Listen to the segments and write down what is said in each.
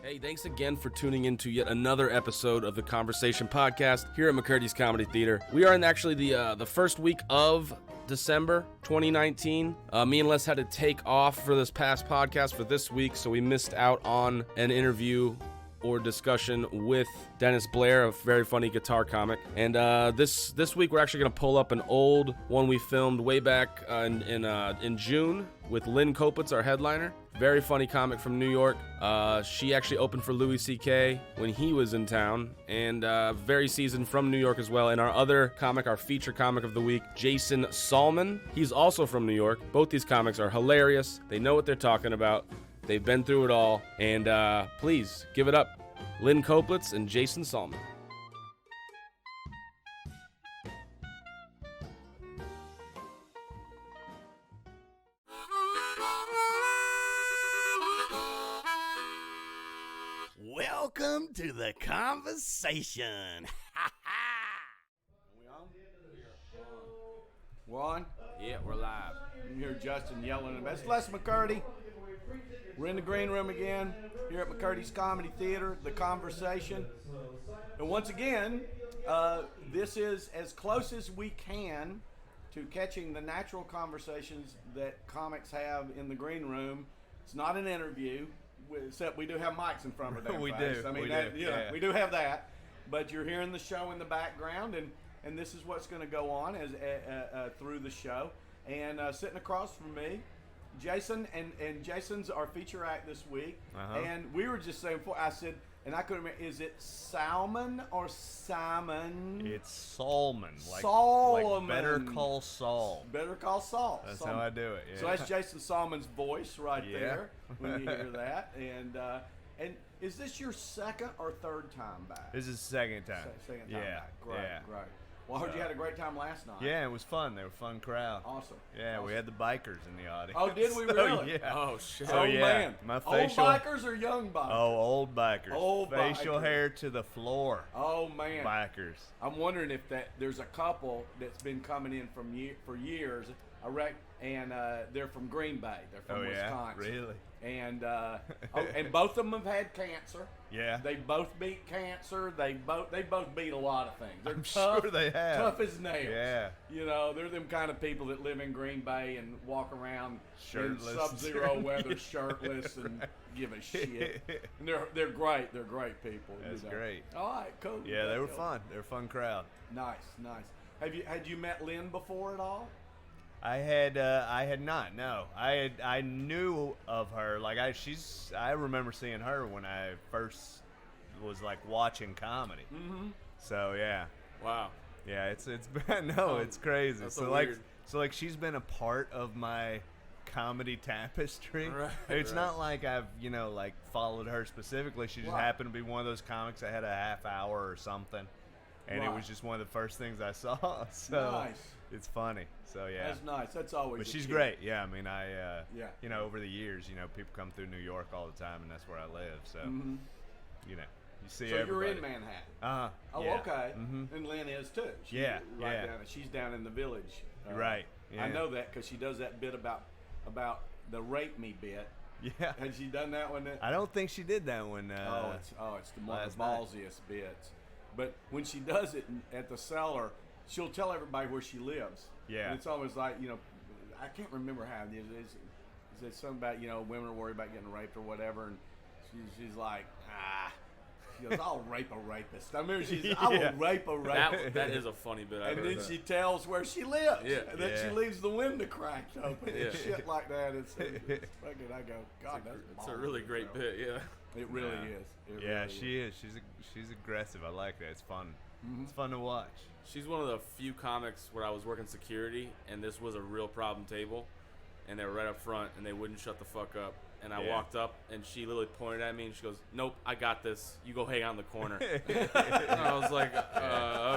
Hey, thanks again for tuning in to yet another episode of the Conversation Podcast here at Mccurdy's Comedy Theater. We are in actually the first week of December 2019. Me and Les had to take off for this past podcast for this week, so we missed out on an interview or discussion with Dennis Blair, a very funny guitar comic. And this week we're actually going to pull up an old one we filmed way back in June with Lynn Koplitz, our headliner. Very funny comic from New York. She actually opened for Louis C.K. when he was in town, and very seasoned from New York as well. And our other comic, our feature comic of the week, Jason Salmon. He's also from New York. Both these comics are hilarious. They know what they're talking about. They've been through it all. And please give it up, Lynn Koplitz and Jason Salmon. Welcome to the conversation. Are we on? We're on? Yeah, we're live. You can hear Justin yelling at us. It's Les Mccurdy. We're in the green room again here at Mccurdy's Comedy Theater, The Conversation. And once again, this is as close as we can to catching the natural conversations that comics have in the green room. It's not an interview, except we do have mics in front of their We face. do. I mean, We that, do. you know, Yeah. we do have that. But you're hearing the show in the background, and this is what's going to go on as through the show. And sitting across from me, Jason, and Jason's our feature act this week. And we were just saying before, I said, and I couldn't remember, is it Salmon or Salmon? It's Salmon. Salmon. Like Better Call Saul. Better Call Saul. That's Salmon. how I do it. Yeah. So that's Jason Salmon's voice right Yeah. there when you hear that. And is this your second or third time back? This is the second time. Second time yeah. back. Great, yeah. great. Well, I heard you had a great time last night. Yeah, it was fun. They were a fun crowd. Awesome. Yeah, Awesome. we had the bikers in the audience. Oh, did we So, really? Yeah. Oh, shit. So, Oh, yeah, man. my facial. Old bikers or young bikers? Oh, old bikers. Old facial bikers. hair to the floor. Oh, man. Bikers. I'm wondering if there's a couple that's been coming in for years, and they're from Green Bay. They're from Wisconsin. Really? And and both of them have had cancer. Yeah. They both beat cancer. They both beat a lot of things. They're I'm tough, sure they have. tough as nails. Yeah. You know, they're them kind of people that live in Green Bay and walk around Shirtless. in sub-zero weather, Yeah. shirtless, and give a shit. And they're great. They're great people. That's you know. great. All right, cool. Yeah, they were Cool. fun. They were a fun crowd. Nice. Had you met Lynn before at all? I had not. No, I knew of her. Like I remember seeing her when I first was like watching comedy. Mm-hmm. So yeah, Wow. yeah, it's been it's crazy. That's So weird. like she's been a part of my comedy tapestry. Right, It's right. not like I've like followed her specifically. She just Right. happened to be one of those comics that had a half hour or something. And it Right. was just one of the first things I saw. So Nice. it's funny. So yeah. That's nice. That's always. But a she's key. great. Yeah, I mean, Yeah. over the years, people come through New York all the time, and that's where I live. So, you see So everybody. you're in Manhattan. Uh-huh. Oh, yeah. okay. Mhm. And Lynn is too. She's Yeah, right yeah. Down, she's down in the village. Right, yeah. I know that because she does that bit about the rape me bit. Yeah. Has she done that one? I don't think she did that one. It's one of the last ballsiest bits. But when she does it at the cellar, she'll tell everybody where she lives. Yeah. And it's always like, I can't remember how it is. It's something about, women are worried about getting raped or whatever, and she's like, she goes, I'll rape a rapist. I remember I will rape a rapist. That is a funny bit. I've And heard then that. she tells where she lives. Yeah. And then she Yeah. leaves the window cracked open Yeah. and shit like that. It's fucking, I go, God, that's It's a really great bit, yeah. It really Yeah. is. It Yeah, really she is. She's aggressive. I like that. It's fun. It's fun to watch. She's one of the few comics where I was working security, and this was a real problem table, and they were right up front, and they wouldn't shut the fuck up. And I Yeah. walked up, and she literally pointed at me, and she goes, "Nope, I got this. You go hang out in the corner." And I was like,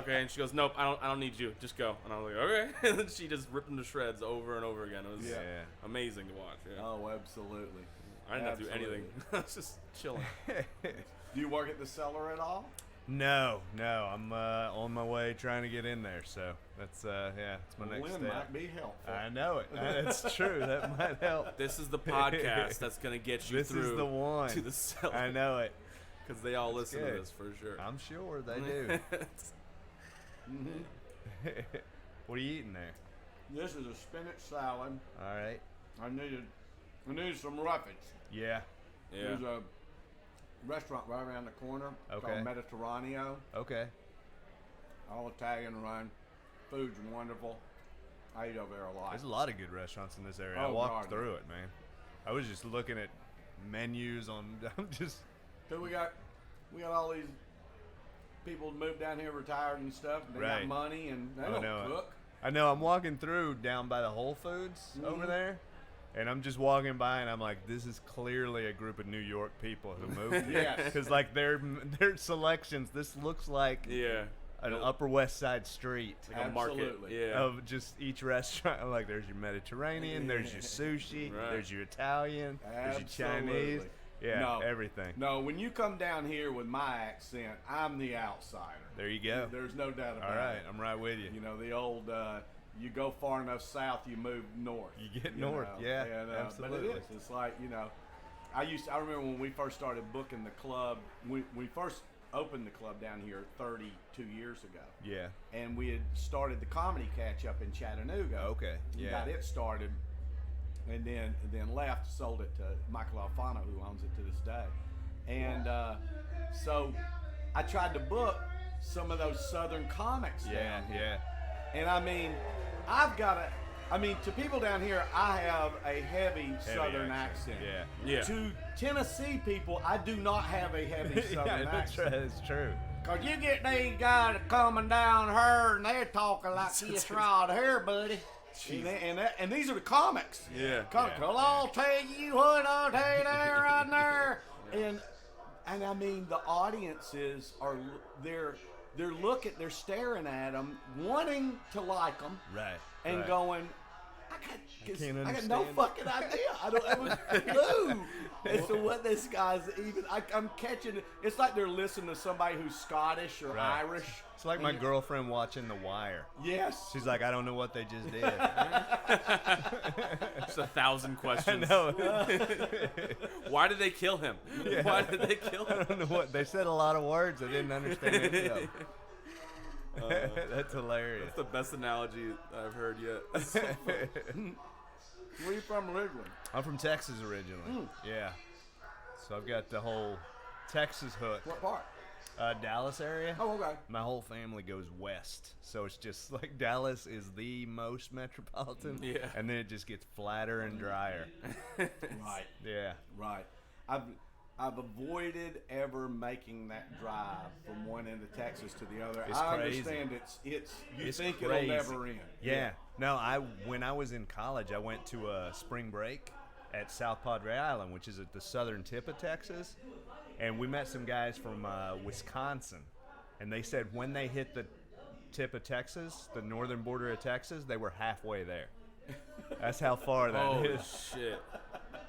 "Okay." And she goes, "Nope, I don't need you. Just go." And I was like, "Okay." And then she just ripped them to shreds over and over again. It was Yeah. amazing to watch. Yeah. Oh, absolutely. I didn't have to do Absolutely. anything. I was just chilling. Do you work at the cellar at all? No. I'm on my way trying to get in there. So that's it's my next Lynn step. might be helpful. I know it. It's true. That might help. This is the podcast that's going to get you This through is the one. to the cellar. I know it. Because they all listen to good. this for sure. I'm sure they do. What are you eating there? This is a spinach salad. All right. I needed some roughage. Yeah. Yeah. There's a restaurant right around the corner Okay. called Mediterraneo. Okay. All Italian run. Food's wonderful. I eat over there a lot. There's a lot of good restaurants in this area. I Oh, walked God. through it, man. I was just looking at menus on. I'm just. So we got all these people moved down here, retired and stuff. And they Right. got money and they I don't know it. cook. I know. I'm walking through down by the Whole Foods over there, and I'm just walking by, and I'm like, this is clearly a group of New York people who moved here. Yes. Because like their selections, this looks like Yeah. an Upper West Side street. Like a market. Absolutely. Yeah. Of just each restaurant. I'm like, there's your Mediterranean, there's your sushi, Right. there's your Italian, there's your Chinese. Absolutely. Yeah, No. everything. No, when you come down here with my accent, I'm the outsider. There you go. There's no doubt about All right, it. I'm right with you. You know, the old, you go far enough south, you move north. You get north, yeah, and, absolutely. But it is. It's like, you know, I remember when we first started booking the club, we first opened the club down here 32 years ago. Yeah. And we had started the comedy catch up in Chattanooga. Okay, We yeah. got it started, and then left, sold it to Michael Alfano, who owns it to this day. And so I tried to book some of those Southern comics Yeah, down here. yeah. And I mean, to people down here, I have a heavy Southern accent. Yeah. Yeah. To Tennessee people, I do not have a heavy Southern Yeah, that's accent. right. It's true. Cause you get these guys coming down her and they're talking like this right here, buddy. And these are the comics. Yeah. Well, I'll tell you what, I'll tell you there, right there. And I mean, the audiences are they're staring at them, wanting to like them, Right. and right. going, can't I got no understand. fucking idea. I don't have a clue as to what this guy's even. I'm catching it. It's like they're listening to somebody who's Scottish or Right. Irish. It's like my girlfriend watching The Wire. Yes. She's like, I don't know what they just did. Just 1,000 I questions. know. Why did they kill him? Yeah. Why did they kill I him? don't know what they said. A lot of words. I didn't understand any of them. That's hilarious. That's the best analogy I've heard yet. Where you from originally? I'm from Texas originally. Yeah. So I've got the whole Texas hook. What part? Dallas area. Oh, okay. My whole family goes west, so it's just like Dallas is the most metropolitan. Yeah. And then it just gets flatter and drier. Right. Yeah. Right. I've avoided ever making that drive from one end of Texas to the other. It's I crazy. understand you It's think crazy. it'll never end. Yeah. No, when I was in college, I went to a spring break at South Padre Island, which is at the southern tip of Texas, and we met some guys from Wisconsin, and they said when they hit the tip of Texas, the northern border of Texas, they were halfway there. That's how far that is. Oh, shit.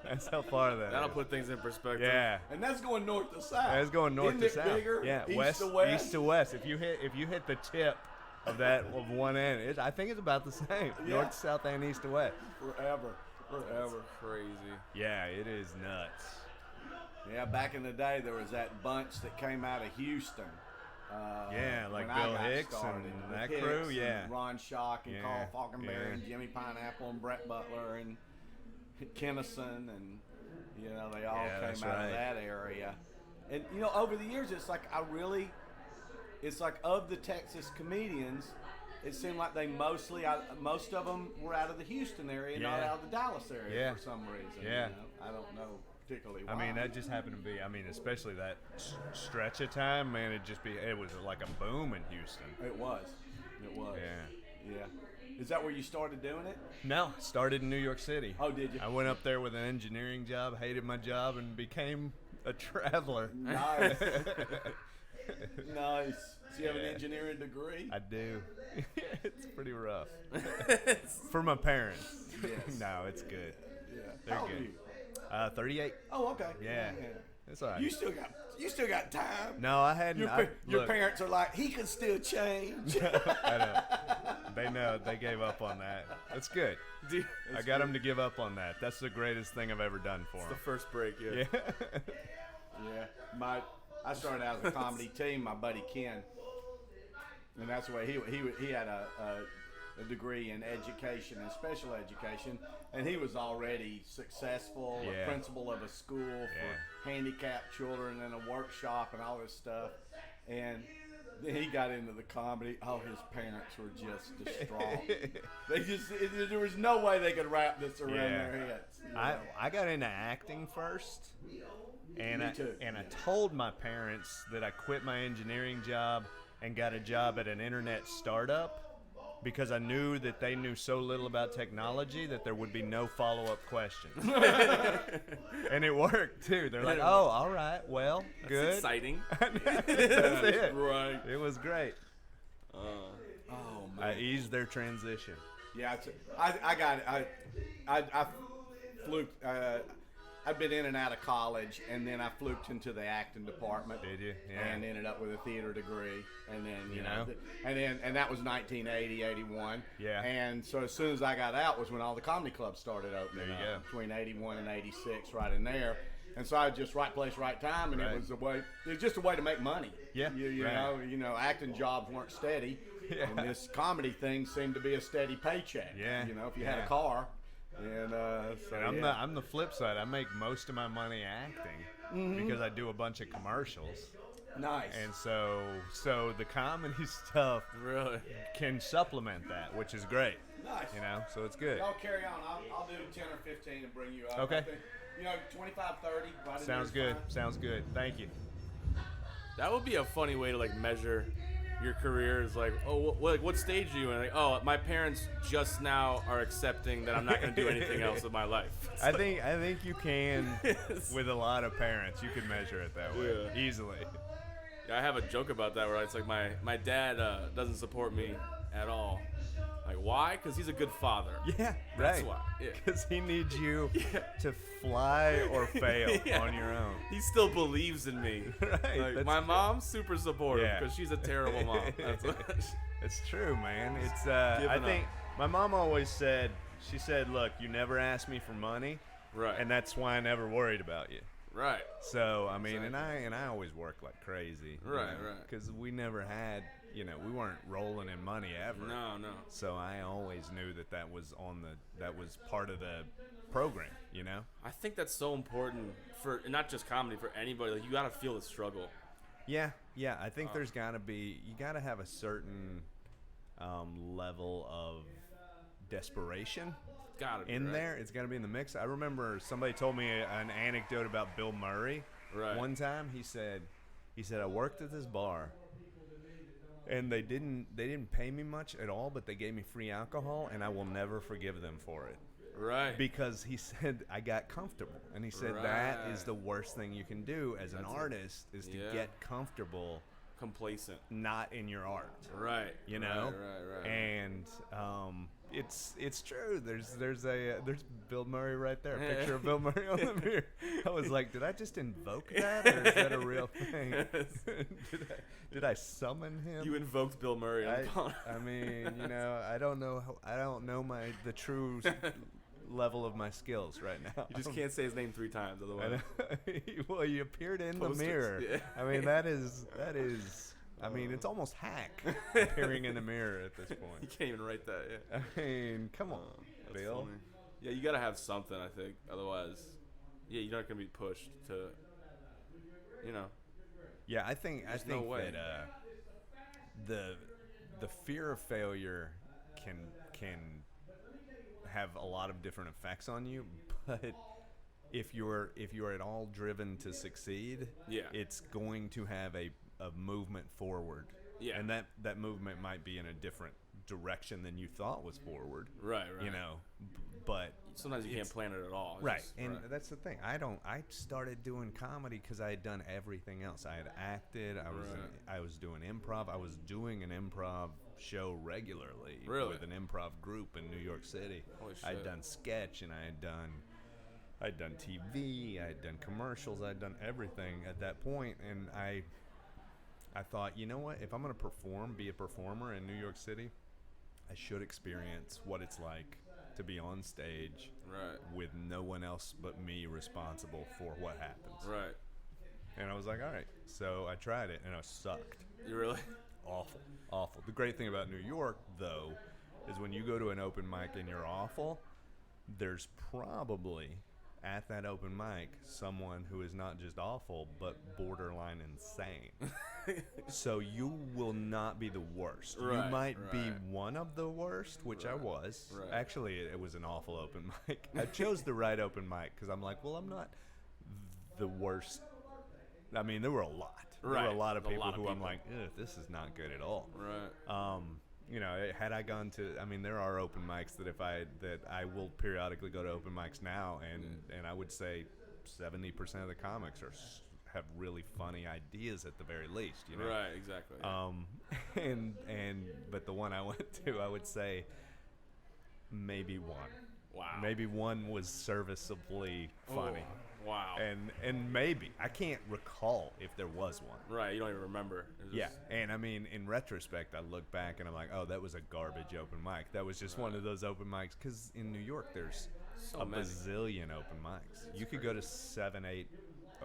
That's how far that That'll is. put things in perspective. Yeah. And that's going north to south. That's going north Isn't to it south. bigger? Yeah, East to west. east to west. If you hit the tip of that of one end, I think it's about the same. Yeah. North to south and east to west. Forever. Crazy. Yeah, it is nuts. Yeah, back in the day, there was that bunch that came out of Houston. Yeah, like when I Bill got Hicks started. and With that Hicks crew, and yeah. Ron Schock and Yeah, Carl Falkenberry yeah. and Jimmy Pineapple and Brett Butler and Kennison and they all Yeah, that's came out right. of that area. And over the years, it's like of the Texas comedians, it seemed like most of them were out of the Houston area, not Yeah. out of the Dallas area Yeah. for some reason. Yeah. I don't know particularly why. I mean, that just happened to be. I mean, especially that stretch of time, man. It was like a boom in Houston. It was. Yeah. Yeah. Is that where you started doing it? No, started in New York City. Oh, did you? I went up there with an engineering job, hated my job, and became a traveler. Nice. Nice. So you have an Yeah. engineering degree? I do. It's pretty rough. For my parents. Yes. No, it's good. Yeah. They're How old are good. you? 38. Oh, okay. Yeah. It's all right. You still got time. No, I hadn't. Your parents are like, he can still change. I know. They know. They gave up on that. That's good. Dude, I got them to give up on that. That's the greatest thing I've ever done for the them. first break, yeah. Yeah. I started out as a comedy team. My buddy Ken, and that's the way he had a degree in education and special education, and he was already successful, a principal of a school for handicapped children and a workshop and all this stuff. And then he got into the comedy. Oh, his parents were just distraught. There was no way they could wrap this around their heads. You know? I got into acting first, and Me too. I told my parents that I quit my engineering job and got a job at an internet startup because I knew that they knew so little about technology that there would be no follow-up questions. And it worked too. They're like, "Oh, all right, well, That's good." exciting. That's it. Right. It was great. Oh I man. eased their transition. Yeah, I got it. I fluked. I'd been in and out of college, and then I fluked into the acting department. Did you? Yeah. And ended up with a theater degree, and then you know, know? and that was 1980, 81. Yeah. And so as soon as I got out was when all the comedy clubs started opening. There you up, go. Between 81 and 86, right in there. And so I just right place, right time, and Right. it was just a way to make money. Yeah, You right. know, acting jobs weren't steady, Yeah. and this comedy thing seemed to be a steady paycheck. Yeah, You know, if you had yeah. a car, and so And I'm the flip side. I make most of my money acting because I do a bunch of commercials, nice. and so the comedy stuff Really? can supplement that, which is great. Nice. You know, so it's good. Y'all carry on. I'll do 10 or 15 and bring you up. Okay. I think, 25, 30. Right in Sounds there is good. fine. Sounds good. Thank you. That would be a funny way to like measure your career. Is like, oh, what stage are you in? Like, oh, my parents just now are accepting that I'm not going to do anything else with my life. It's I like- think you can with a lot of parents. You can measure it that way easily. Yeah, I have a joke about that where it's like my dad doesn't support me at all. Like, why? Because he's a good father. Yeah, That's right. why. Yeah. Because he needs you to fly or fail Yeah. on your own. He still believes in me. Right, Like, that's my true. mom's super supportive Yeah. because she's a terrible mom. That's what, It's true, man. It's Giving I up. think my mom always said, she said, "Look, you never asked me for money, right. and that's why I never worried about you." right. So I mean, Exactly. and I always worked like crazy, Right, right. because we never had, we weren't rolling in money ever. No. So I always knew that was part of the program, I think that's so important for not just comedy, for anybody. Like, you got to feel the struggle. Yeah. I think you got to have a certain level of desperation Got to in right? there. It's got to be in the mix. I remember somebody told me an anecdote about Bill Murray. Right. One time he said I worked at this bar, and they didn't pay me much at all, but they gave me free alcohol, and I will never forgive them for it. Right. Because he said I got comfortable, and he said that is the worst thing you can do as an artist is to get comfortable, complacent. not in your art. Right. You know, Right. and it's true. There's Bill Murray right there. A picture of Bill Murray on the mirror. I was like, did I just invoke that, or is that a real thing? Did I summon him? You invoked Bill Murray. On the phone. I mean, I don't know the true level of my skills right now. You just can't say his name 3 times, otherwise. Well, he appeared in Posters, the mirror. yeah. I mean, that is. I mean, it's almost hack appearing in the mirror at this You point. can't even write that. Yeah. I mean, come on, That's Bill. funny. Yeah, you gotta have something. I think, otherwise, you're not gonna be pushed to. Yeah, I think no way. that the fear of failure can have a lot of different effects on you, but if you're at all driven to succeed, it's going to have a movement forward. Yeah. And that movement might be in a different direction than you thought was forward. Right. But sometimes you can't plan it at all. It's right. just- And that's the thing. I started doing comedy because I had done everything else. I had acted. I was doing improv. I was doing an improv show regularly with an improv group in New York City. Holy shit. I'd done sketch, and I had done I'd done TV, I had done commercials, I'd done everything at that point, and I thought, you know what? If I'm going to be a performer in New York City, I should experience what it's like to be on stage with no one else but me responsible for what happens. Right. And I was like, all right. So I tried it, and I sucked. You really? Awful. The great thing about New York, though, is when you go to an open mic and you're awful, there's probably at that open mic someone who is not just awful but borderline insane. So you will not be the worst. Right, you might be one of the worst, which I was. Right. Actually, it was an awful open mic. I chose the right open mic because I'm like, well, I'm not the worst. I mean, there were a lot. There were a lot of people who I'm like, this is not good at all. Right. You know, had I gone to, I mean, there are open mics that I will periodically go to open mics now, and I would say 70% of the comics have really funny ideas at the very least, you know. Right, exactly. But the one I went to, I would say maybe one. Wow. Maybe one was serviceably funny. Oh, wow. And maybe I can't recall if there was one. Right, you don't even remember. Yeah, and I mean, in retrospect, I look back and I'm like, oh, that was a garbage open mic. That was just one of those open mics, because in New York there's a bazillion open mics. You could go to 7, 8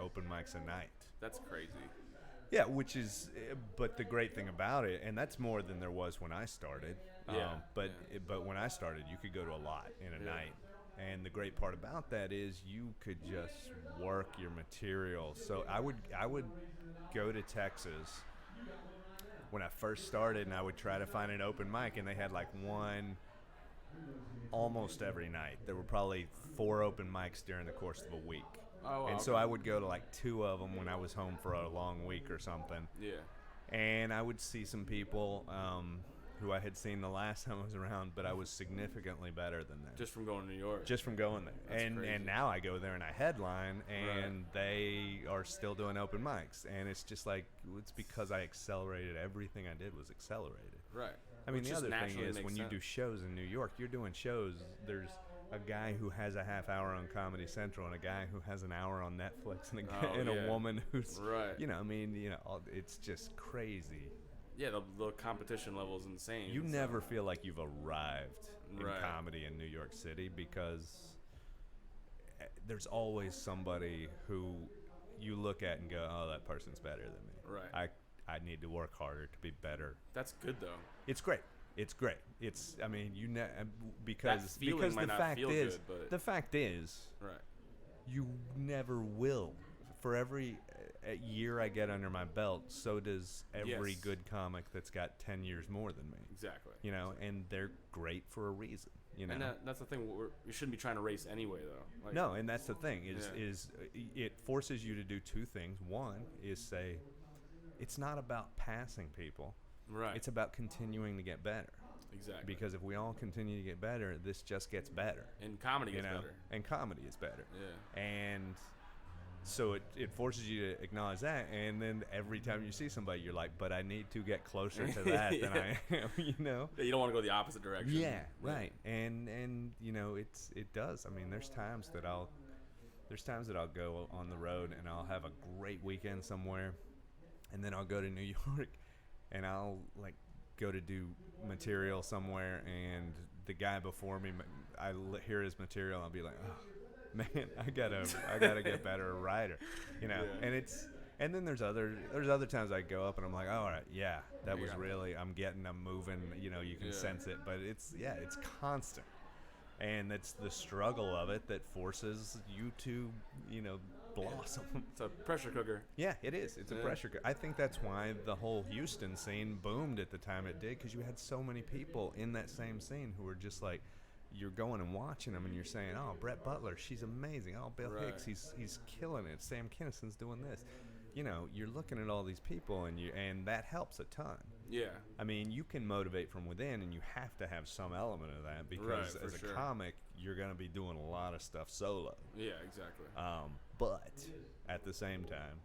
open mics a night. That's crazy. Yeah, which is, but the great thing about it, and that's more than there was when I started. But when I started, you could go to a lot in a night. And the great part about that is you could just work your material. So I would go to Texas when I first started, and I would try to find an open mic, and they had like one almost every night. There were probably 4 open mics during the course of a week. Oh, wow, and so I would go to like 2 of them when I was home for a long week or something. Yeah. And I would see some people who I had seen the last time I was around, but I was significantly better than them. Just from going to New York. Just from going there. That's crazy. And now I go there and I headline, and they are still doing open mics. And it's just like, it's because I accelerated. Everything I did was accelerated. Right. I mean, Which the other thing is when you sense. do shows in New York, you're doing shows. There's a guy who has a half hour on Comedy Central, and a guy who has an hour on Netflix, and a woman who's, you know, I mean, you know, it's just crazy. Yeah, the competition level is insane. You never feel like you've arrived in comedy in New York City, because there's always somebody who you look at and go, oh, that person's better than me. Right. I need to work harder to be better. That's good, though. It's great. It's great. It's, I mean, because the fact is, you never will. For every year I get under my belt, so does every good comic that's got 10 years more than me. Exactly. You know, and they're great for a reason. You know, and that's the thing. We shouldn't be trying to race anyway, though. Like, no, and that's the thing is it forces you to do 2 things. One is say, it's not about passing people. Right. It's about continuing to get better. Exactly. Because if we all continue to get better, this just gets better. And comedy gets better. And comedy is better. Yeah. And so it forces you to acknowledge that, and then every time you see somebody, you're like, but I need to get closer to that than I am, you know? Yeah, you don't want to go the opposite direction. Yeah, right. And you know, it does. I mean, there's times that I'll go on the road and I'll have a great weekend somewhere, and then I'll go to New York and I'll like go to do material somewhere, and the guy before me, I hear his material, I'll be like, oh man, I gotta get better a writer, you know. And then there's other times I go up and I'm like, all right, yeah, that was really, I'm moving, you know, you can sense it, but it's constant. And it's the struggle of it that forces you to, you know, blossom. It's a pressure cooker. Yeah, it is. It's a pressure cooker. I think that's why the whole Houston scene boomed at the time it did, because you had so many people in that same scene who were just like, you're going and watching them and you're saying, oh, Brett Butler, she's amazing. Oh, Bill Hicks, he's killing it. Sam Kinnison's doing this. You know, you're looking at all these people, and that helps a ton. Yeah. I mean, you can motivate from within, and you have to have some element of that, because as a comic, you're going to be doing a lot of stuff solo. Yeah, exactly. But at the same time,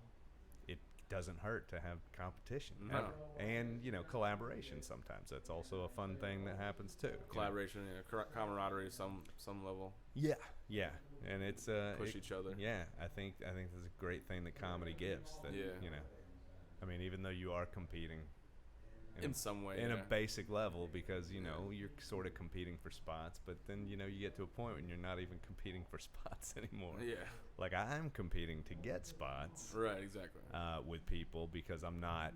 it doesn't hurt to have competition ever. And, you know, collaboration sometimes. That's also a fun thing that happens too. Collaboration, camaraderie, some level. Yeah, yeah. and it's push each other. Yeah, I think that's a great thing that comedy gives. That you know, I mean, even though you are competing in some way, in a basic level, because you know you're sort of competing for spots, but then you know you get to a point when you're not even competing for spots anymore. Yeah. Like I'm competing to get spots. Right. Exactly. With people, because I'm not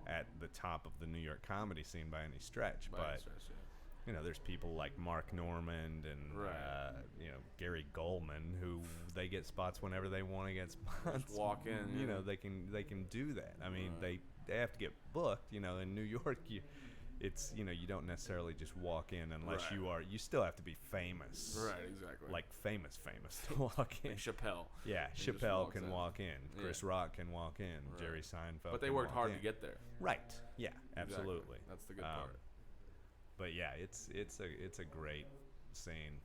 at the top of the New York comedy scene by any stretch. You know, there's people like Mark Normand and you know, Gary Goldman, who they get spots whenever they want to get spots. Just walk in. You know, they can do that. I mean, they have to get booked. You know, in New York, it's you know, you don't necessarily just walk in unless you still have to be famous. Right, exactly. Like famous to walk in. Like Chappelle. Yeah, Chappelle can walk in. Chris Rock can walk in. Right. Jerry Seinfeld. But they worked hard to get there. Right. Yeah, absolutely. Exactly. That's the good part. But yeah, it's a great scene.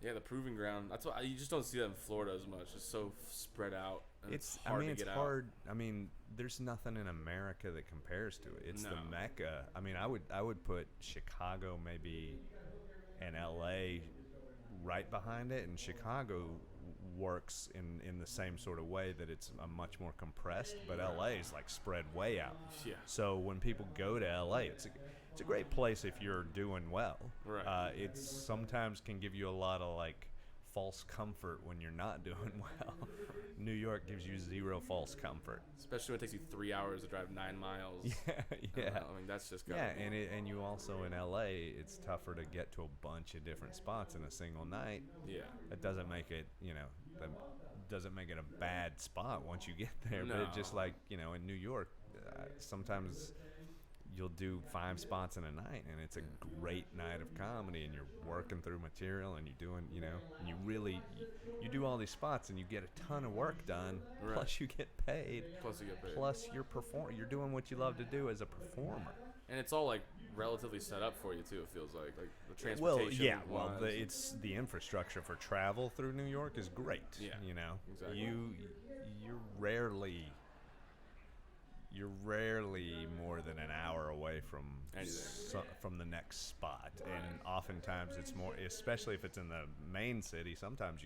Yeah, the proving ground. That's why you just don't see that in Florida as much. It's so spread out. And it's hard to get hard. out. I mean, there's nothing in America that compares to it. It's the Mecca. I mean, I would put Chicago maybe and LA right behind it, and Chicago works in the same sort of way that it's a much more compressed, but LA is like spread way out. Yeah. So when people go to LA, it's a great place if you're doing well. Right. It sometimes can give you a lot of like false comfort when you're not doing well. New York gives you zero false comfort. Especially when it takes you 3 hours to drive 9 miles. Yeah. I mean, that's just and you also in LA, it's tougher to get to a bunch of different spots in a single night. Yeah. That doesn't make it, you know, that doesn't make it a bad spot once you get there. No. But it just like, you know, in New York, sometimes you'll do 5 spots in a night, and it's a great night of comedy, and you're working through material, and you're doing, you know, and you do all these spots, and you get a ton of work done, plus you get paid, plus you're doing what you love to do as a performer. And it's all like relatively set up for you too. It feels like the transportation. It's the infrastructure for travel through New York is great. Yeah, you know, exactly. you're rarely more than an hour away from the next spot, and oftentimes it's more, especially if it's in the main city. Sometimes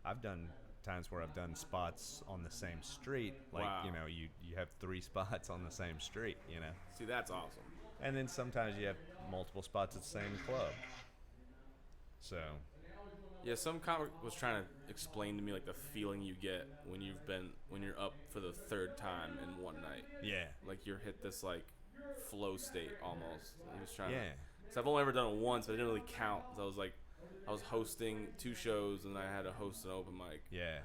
I've done times where I've done spots on the same street, like you know, you have 3 spots on the same street, you know. See, that's awesome. And then sometimes you have multiple spots at the same club. So yeah, some comic was trying to explain to me like the feeling you get when you're up for the 3rd time in one night. Yeah. Like you're hit this like flow state almost. I'm just trying to. Yeah. So I've only ever done it once, but it didn't really count. So I was hosting 2 shows, and I had to host an open mic. Yeah.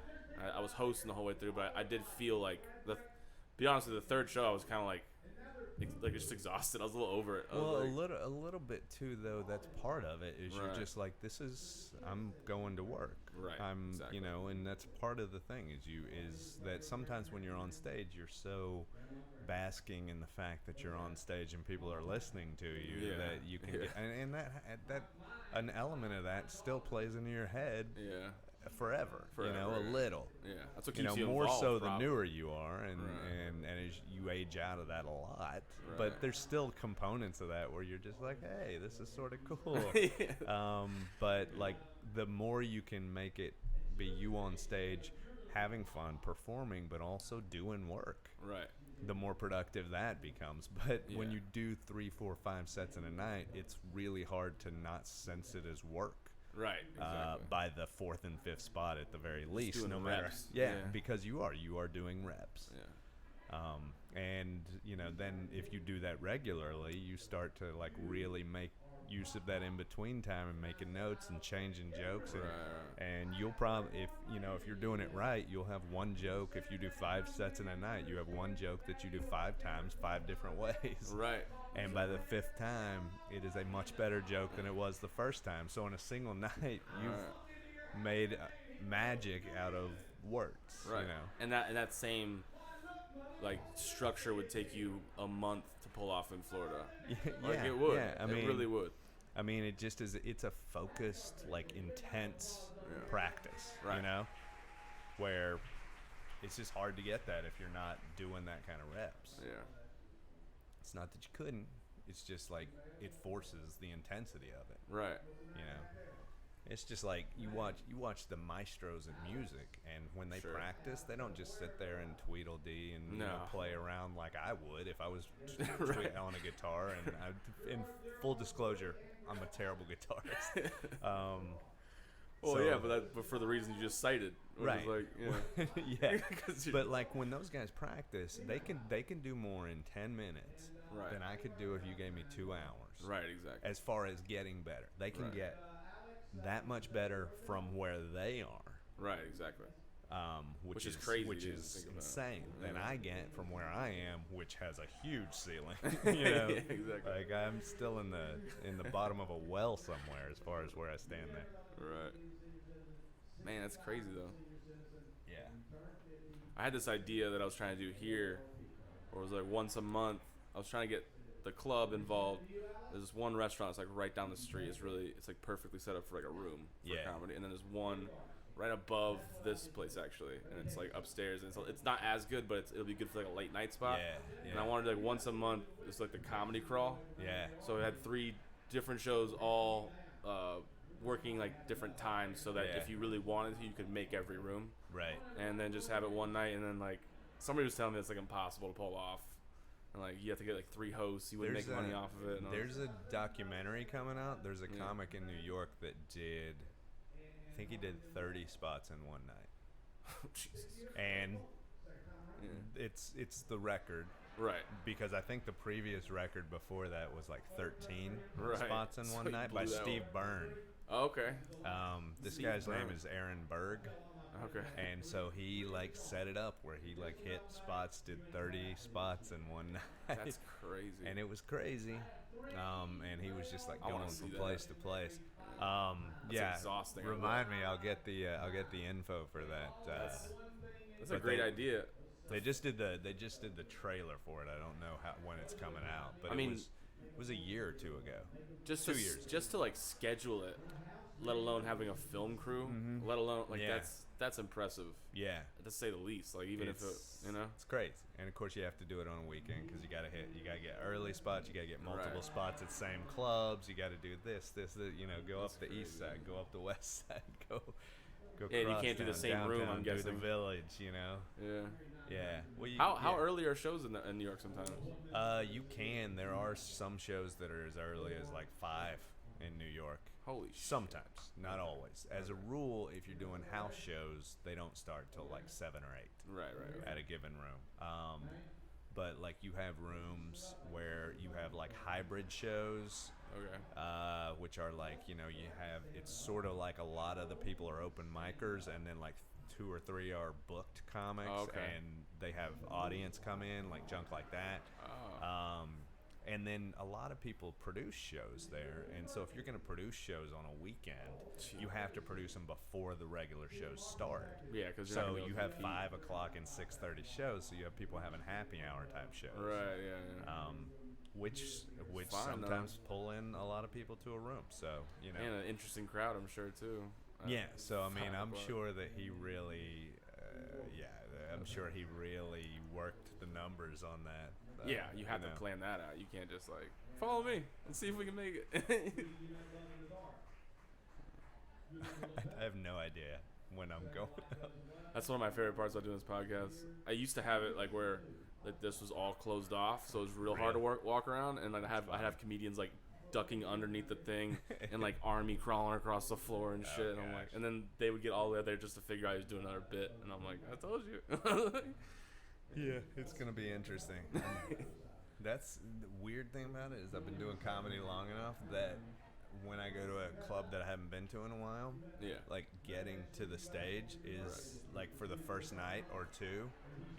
I was hosting the whole way through, but I did feel like be honest with you, the 3rd show I was kind of like just exhausted. I was a little over it. Well, a little bit too, though. That's part of it. Is you're just like, I'm going to work. Right. You know, and that's part of the thing. Is that sometimes when you're on stage, you're so basking in the fact that you're on stage and people are listening to you that you can get, and that an element of that still plays into your head. Yeah. Forever, you know, a little. Yeah, that's what keeps you more involved, so probably. the newer you are, and as you age out of that a lot. Right. But there's still components of that where you're just like, hey, this is sort of cool. But like the more you can make it be you on stage, having fun, performing, but also doing work. Right. The more productive that becomes. But when you do 3, 4, 5 sets in a night, it's really hard to not sense it as work. Right, exactly. By the 4th and 5th spot at the very least, doing no reps. matter. Because you are doing reps. Yeah. And you know, then if you do that regularly, you start to like really make use of that in between time and making notes and changing jokes, and you'll probably, if you're doing it right, you'll have one joke. If you do 5 sets in a night, you have one joke that you do 5 times, 5 different ways. Right. And by the 5th time, it is a much better joke than it was the first time. So in a single night, you've made magic out of words. Right. You know? And that same like structure would take you a month to pull off in Florida. Like it would. Yeah, it really would. I mean, it just is. It's a focused, like intense practice. Right. You know, where it's just hard to get that if you're not doing that kind of reps. Yeah. It's not that you couldn't. It's just like it forces the intensity of it. Right. You know. It's just like you watch the maestros of music, and when they practice, they don't just sit there and Tweedledee and you know, play around like I would if I was on a guitar. And in full disclosure, I'm a terrible guitarist. But for the reasons you just cited, right? Like, yeah. But like when those guys practice, they can do more in 10 minutes than I could do if you gave me 2 hours. Right, exactly. As far as getting better, they can get that much better from where they are. Right, exactly. Which is crazy. Which is insane. Than I get from where I am, which has a huge ceiling. You know, yeah, exactly. Like I'm still in the bottom of a well somewhere as far as where I stand there. Right. Man, that's crazy though. Yeah. I had this idea that I was trying to do here, where it was like once a month. I was trying to get the club involved. There's this one restaurant. It's like right down the street. It's like perfectly set up for like a room for comedy. And then there's one right above this place actually, and it's like upstairs. And it's not as good, but it'll be good for like a late night spot. Yeah. And I wanted like once a month. It's like the comedy crawl. Yeah. So it had 3 different shows, all working like different times, so that if you really wanted to, you could make every room. Right. And then just have it one night, and then like somebody was telling me it's like impossible to pull off. And like you have to get like 3 hosts, you wouldn't make money off of it. There's a documentary coming out. There's a comic in New York that did, I think he did 30 spots in one night. Jesus. And it's the record. Right. Because I think the previous record before that was like 13 spots in So one night by Steve Byrne. Oh, okay. This Steve guy's Byrne. name is Aaron Berg. Okay. And so he like set it up where he like hit spots, did 30 spots in one night. That's crazy. And it was crazy. And he was just like going from place to place. That's exhausting. Remind me, I'll get the info for that. That's a great idea. They just did the trailer for it. I don't know when it's coming out, but it was a year or 2 ago. Just 2 years. Just to like schedule it, let alone having a film crew, let alone like that's impressive. Yeah, to say the least. Like even if it, it's crazy. And of course you have to do it on a weekend because you gotta get early spots, you gotta get multiple spots at same clubs, you gotta do this, you know, go up the east side, go up the west side, go. And you can't do the same room. I'm guessing. Do the village, you know. Yeah. Well, how early are shows in New York sometimes? You can. There are some shows that are as early as like 5 in New York. Holy shit. Sometimes, not always. As a rule, if you're doing house shows, they don't start till like 7 or 8. Right. At a given room. But like you have rooms where you have like hybrid shows. Okay. Which are like, you know, it's sort of like a lot of the people are open micers, and then like 2 or 3 are booked comics, and they have audience come in, like junk like that. And then a lot of people produce shows there, and so if you're going to produce shows on a weekend, you have to produce them before the regular shows start. Yeah, because you have 5 o'clock and 6:30 shows, so you have people having happy hour type shows. Right. Yeah. Which sometimes pull in a lot of people to a room. So, you know. And an interesting crowd, I'm sure, too. So, I mean, I'm sure that he really, I'm sure he really worked the numbers on that. You have to plan that out. You can't just, like, follow me and see if we can make it. I have no idea when I'm going up. That's one of my favorite parts about doing this podcast. I used to have it, like, where like this was all closed off, so it was real hard to walk around, and like I'd have comedians like ducking underneath the thing and like army crawling across the floor and shit. And I'm like, and then they would get all the way up there just to figure out I was doing another bit, and I'm like, I told you. Yeah, it's gonna be interesting. That's the weird thing about it is I've been doing comedy long enough that when I go to a club that I haven't been to in a while, like getting to the stage is like for the first night or 2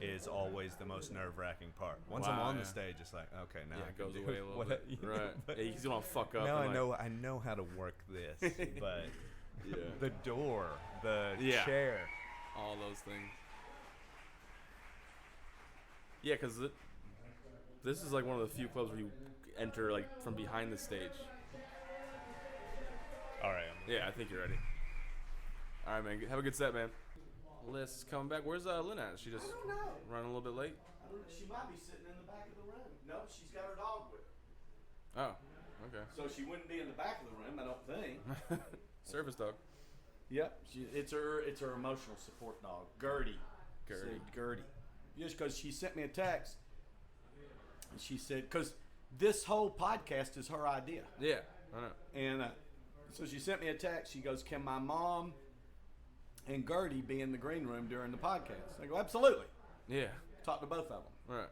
is always the most nerve-wracking part. Once I'm on the stage, it's like, okay, now it goes away a little bit. Right. You don't fuck up. Now I know how to work this, but the door, the chair, all those things. Yeah, because this is like one of the few clubs where you enter like from behind the stage. All right. I think you're ready. All right, man. Have a good set, man. Liz is coming back. Where's Lynn at? She just running a little bit late? She might be sitting in the back of the room. Nope, she's got her dog with her. Oh, okay. So she wouldn't be in the back of the room, I don't think. Service dog. Yep, it's her emotional support dog, Gertie. Gertie. Just because she sent me a text, and she said, because this whole podcast is her idea. Yeah, I know. And so she sent me a text. She goes, "Can my mom and Gertie be in the green room during the podcast?" I go, "Absolutely." Yeah. Talk to both of them. All right.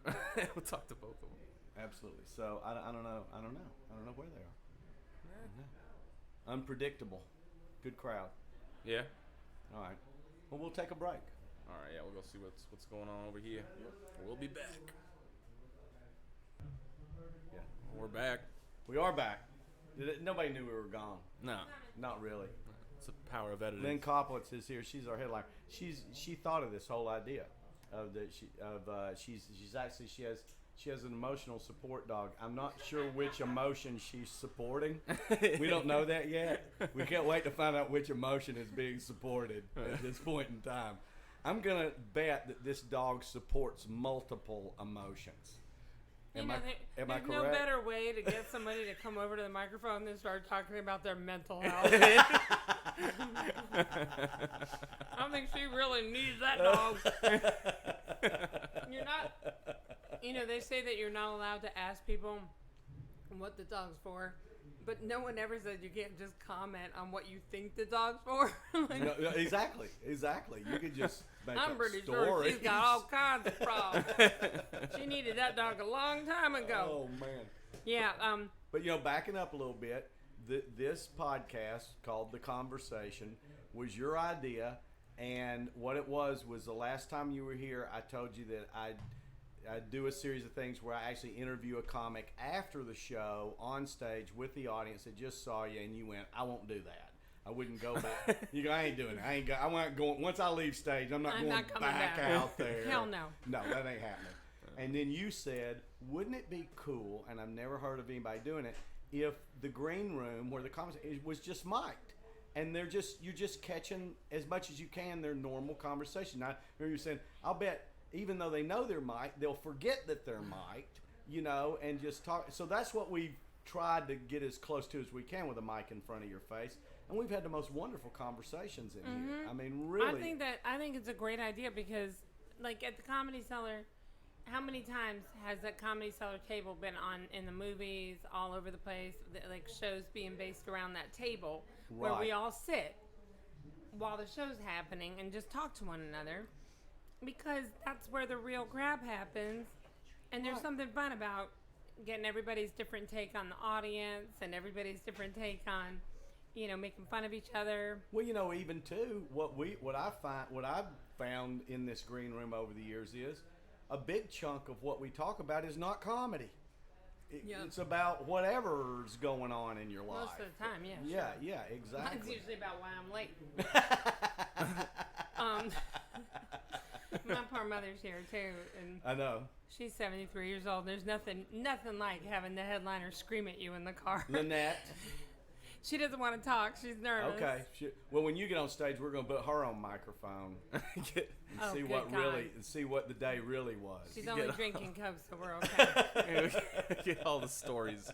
We'll talk to both of them. Absolutely. So I don't know. I don't know where they are. Unpredictable. Good crowd. Yeah. All right. Well, we'll take a break. All right. Yeah, we'll go see what's going on over here. We'll be back. Yeah. We're back. We are back. Nobody knew we were gone. No. Not really. It's the power of editing. Lynn Koplitz is here. She's our headliner. She thought of this whole idea she has an emotional support dog. I'm not sure which emotion she's supporting. We don't know that yet. We can't wait to find out which emotion is being supported at this point in time. I'm gonna bet that this dog supports multiple emotions. Am I there's correct? no better way to get somebody to come over to the microphone than start talking about their mental health. I don't think she really needs that dog. You're not, they say that you're not allowed to ask people what the dog's for, but no one ever said you can't just comment on what you think the dog's for. No, exactly. You could just make I'm up pretty stories. sure she's got all kinds of problems. She needed that dog a long time ago. Oh man. Yeah. But backing up a little bit, this podcast called The Conversation was your idea, and what it was the last time you were here, I told you that I'd do a series of things where I actually interview a comic after the show on stage with the audience that just saw you, and you went, "I won't do that. I wouldn't go back." You go, "I ain't doing it. I ain't going. Once I leave stage, I'm not going not coming back back. out there." Hell no. No, that ain't happening. And then you said, "Wouldn't it be cool?" And I've never heard of anybody doing it. If the green room where the conversation was just mic'd, and you're just catching as much as you can their normal conversation. Now, remember you saying, "I'll bet." Even though they know they're mic'd, they'll forget that they're mic'd, and just talk. So that's what we've tried to get as close to as we can with a mic in front of your face. And we've had the most wonderful conversations in here. I mean, really. I think it's a great idea because, like, at the Comedy Cellar, how many times has that Comedy Cellar table been on in the movies, all over the place, like shows being based around that table where we all sit while the show's happening and just talk to one another. Because that's where the real grab happens, and there's something fun about getting everybody's different take on the audience and everybody's different take on, making fun of each other. Well, even too, what I've found in this green room over the years is a big chunk of what we talk about is not comedy. It's about whatever's going on in your life. Most of the time, yeah. Yeah, sure. yeah, exactly. Mine's usually about why I'm late. My poor mother's here too, and I know. She's 73 years old. There's nothing like having the headliner scream at you in the car. Lynette. She doesn't want to talk. She's nervous. Okay. Well, when you get on stage, we're going to put her on microphone and see what the day really was. She's only drinking Coke, so we're okay. Get all the stories.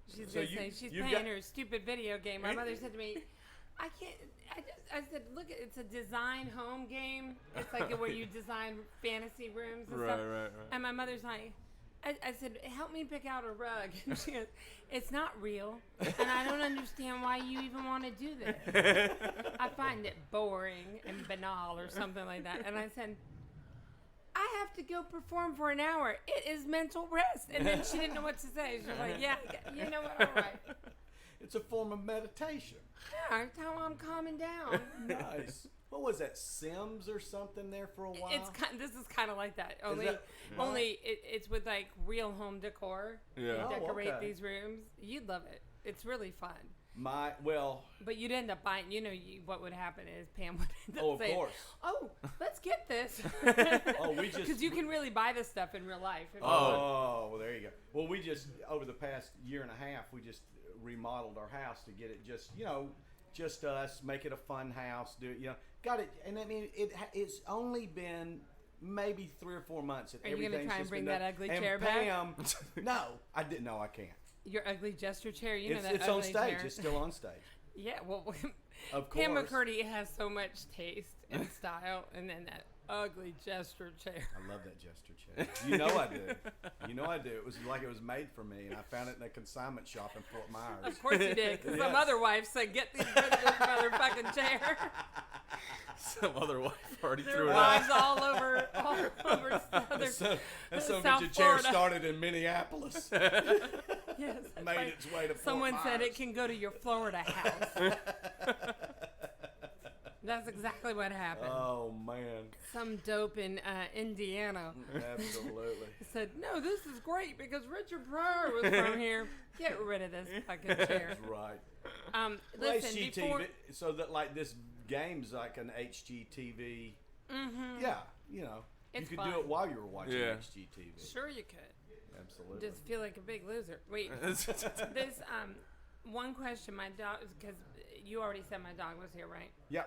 She's going to say she's playing her stupid video game. My mother said to me, I said, look, it's a design home game. It's like where you design fantasy rooms and stuff. Right. And my mother's like, I said, help me pick out a rug. And she goes, it's not real. And I don't understand why you even want to do this. I find it boring and banal or something like that. And I said, I have to go perform for an hour. It is mental rest. And then she didn't know what to say. She was like, yeah, you know what, all right. It's a form of meditation. Yeah, that's how I'm calming down. Nice. What was that, Sims or something there for a while? This is kind of like that. Only it's with like real home decor. Yeah. You decorate these rooms. You'd love it. It's really fun. But you'd end up buying. What would happen is Pam would end up saying, course. "Oh, let's get this." Because you can really buy this stuff in real life. Well, there you go. Well, we just over the past year and a half, we just remodeled our house to get it just us, make it a fun house. Got it. And I mean, it's only been maybe 3 or 4 months. Are you going to try and bring that ugly chair back? No, I didn't. No, I can't. Your ugly gesture chair. It's on stage. It's still on stage. Yeah, well, Of Pam course. Mccurdy has so much taste and style, and then that ugly gesture chair. I love that gesture chair. You know I do. You know I do. It was like it was made for me, and I found it in a consignment shop in Fort Myers. Of course you did, because some Yes. other wife said, "Get these rid of this motherfucking chair." Some other wife already There threw are it out. wives all over southern, That son of a South bitch chair Florida. started in Minneapolis. Yes, that's Made right. its way to Fort Someone said Myers. it can go to your Florida house. That's exactly what happened. Oh man, Some dope in Indiana absolutely. said, "No, this is great because Richard Pryor was from here. Get rid of this fucking chair." That's right. Listen, HGTV, before so that like this game's like an HGTV. Yeah, you know, It's you could fun. do it while you were watching Yeah. HGTV. sure you could Absolutely. just feel like a big loser. Wait, this one question, my dog, because you already said my dog was here, right? Yeah.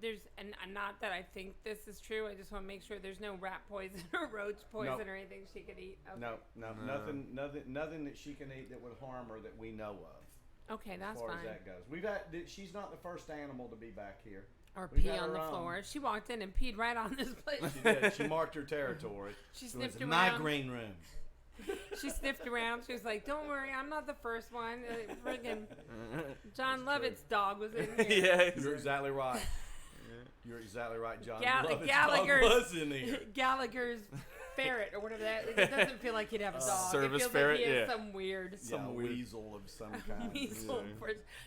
There's and not that I think this is true. I just want to make sure there's no rat poison or roach poison No. or anything she could eat. Okay. No, nothing that she can eat that would harm her that we know of. Okay, As that's far fine. as that goes, we've had. She's not the first animal to be back here. Or We've pee had on the our own. floor. She walked in and peed right on this place. She did. She marked her territory. She It sniffed was around. my green room. She sniffed around. She was like, "Don't worry, I'm not the first one." Friggin' John Lovett's dog was in here. Yeah. You're exactly right. You're exactly right, John. Lovett's Gallagher's- dog was in here. Gallagher's ferret or whatever that. It doesn't feel like he'd have a dog. Service it feels ferret, like he has yeah. some weird Some weasel of some kind. weasel.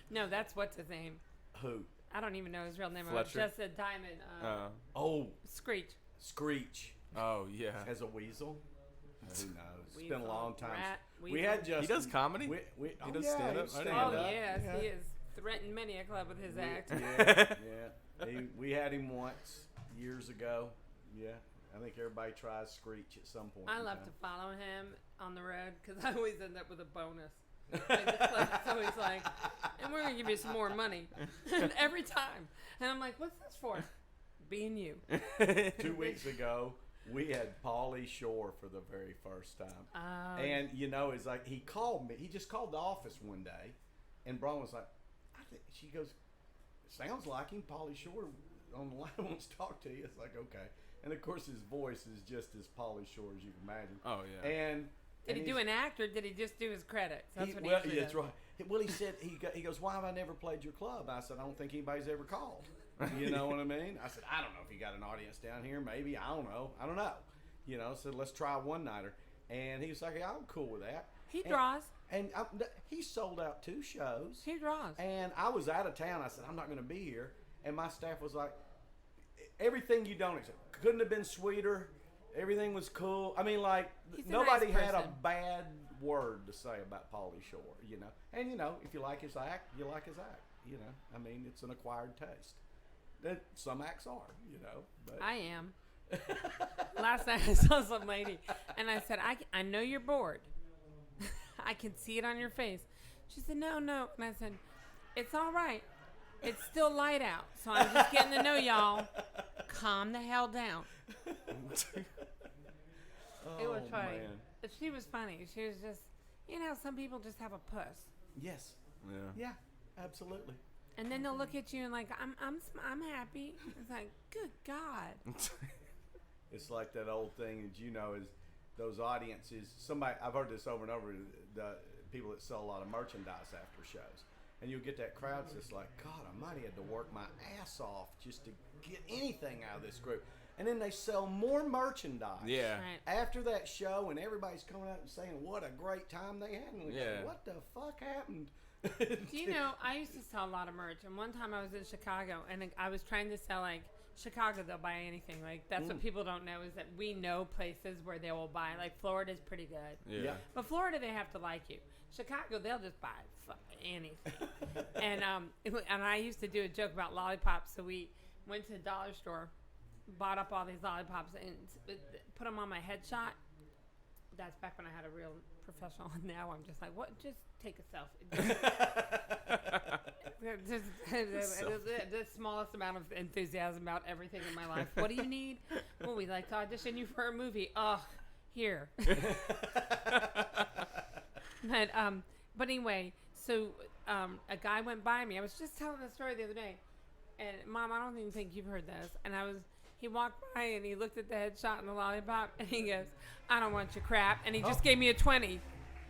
No, that's what's his name. Who? I don't even know his real name. Fletcher? Just a diamond. Oh, Screech. Screech Oh yeah. as a weasel. Who knows? It's been a Weasel, long time. rat, We weasel. had just. He does comedy? He does stand-up? I didn't know Oh that. yes, he has threatened many a club with his act. Yeah. We had him once years ago. Yeah. I think everybody tries Screech at some point. I in love time. to follow him on the road because I always end up with a bonus. Like, this club is always like, and we're gonna give you some more money every time. And I'm like, what's this for? Being you. 2 weeks ago, we had Pauly Shore for the very first time. And, you know, it's like, he called me. He just called the office one day. And Braun was like, she goes, sounds like him. Pauly Shore on the line wants to talk to you. It's like, okay. And, of course, his voice is just as Pauly Shore as you can imagine. Oh yeah. And Did he do an act or did he just do his credits? That's what he well, usually yeah, that's does. right. Well, he said, he goes, why have I never played your club? I said, I don't think anybody's ever called. You know what I mean? I said, I don't know if you got an audience down here. Maybe. I don't know. You know, so let's try a one-nighter. And he was like, yeah, I'm cool with that. He draws. And he sold out 2 shows. He draws. And I was out of town. I said, I'm not going to be here. And my staff was like, everything you don't accept. Couldn't have been sweeter. Everything was cool. I mean, like, He's a nobody nice had a person. bad word to say about Pauly Shore, you know. And, you know, if you like his act, you like his act, you know. I mean, it's an acquired taste. That some acts are, you know. But I am. Last night I saw some lady and I said, I know you're bored. I can see it on your face. She said, no. And I said, it's all right. It's still light out. So I'm just getting to know y'all. Calm the hell down. It was funny. man. But she was funny. She was just, you know, some people just have a puss. Yes. Yeah. Yeah, absolutely. And then they'll look at you and like, I'm happy. It's like, good God. It's like that old thing that you know is those audiences. Somebody I've heard this over and over. The people that sell a lot of merchandise after shows, and you'll get that crowd that's like, God, I might have had to work my ass off just to get anything out of this group. And then they sell more merchandise. Yeah. Right. After that show, and everybody's coming out and saying what a great time they had. And we Yeah. go, what the fuck happened? Do you know, I used to sell a lot of merch, and one time I was in Chicago, and I was trying to sell, like, Chicago, they'll buy anything. Like, that's what people don't know, is that we know places where they will buy. Like, Florida's pretty good. Yeah. But Florida, they have to like you. Chicago, they'll just buy anything. And I used to do a joke about lollipops, so we went to the dollar store, bought up all these lollipops, and put them on my headshot. That's back when I had a real professional. Now I'm just like, what? Just take a selfie. Just the smallest amount of enthusiasm about everything in my life. What do you need? Well, we'd like to audition you for a movie. Here. But anyway, so a guy went by me. I was just telling the story the other day, and Mom, I don't even think you've heard this. And he walked by and he looked at the headshot and the lollipop, and he goes, "I don't want your crap," and he just gave me a 20.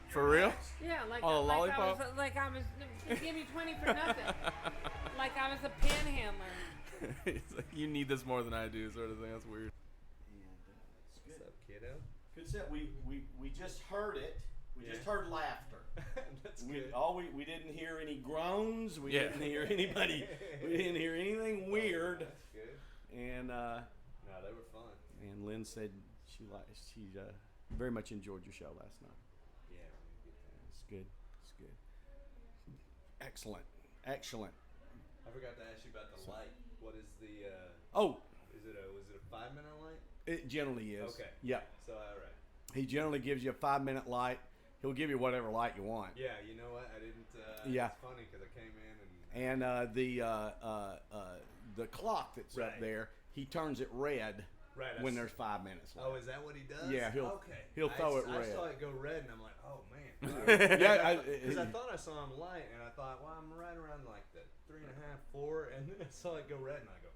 For real? Yeah, like Oh, a like lollipop? he gave me 20 for nothing, like I was a panhandler. It's like, you need this more than I do, sort of thing. That's weird. What's up, kiddo? Good set. We just heard it. We just heard laughter. That's We good. we didn't hear any groans. We Yeah. didn't hear anybody. We didn't hear anything weird. That's good. And No, they were fun. and Lynn said she very much enjoyed your show last night. Yeah, we had a good time. It's good. It's good. Excellent. Excellent. I forgot to ask you about the light. What is the? Oh, Was it a 5-minute light? it generally is. Okay. Yeah. So all right. He generally gives you a 5-minute light. He'll give you whatever light you want. Yeah, you know what? I didn't. Yeah. It's funny because I came in and. And the clock that's up Right. there, he turns it red Right. when there's 5 minutes left. Oh, is that what he does? Yeah, Okay. he'll throw it I red. saw it go red, and I'm like, oh man. Yeah, Because I thought I saw him light, and I thought, well, I'm right around like the 3.5, 4, and then I saw it go red, and I go,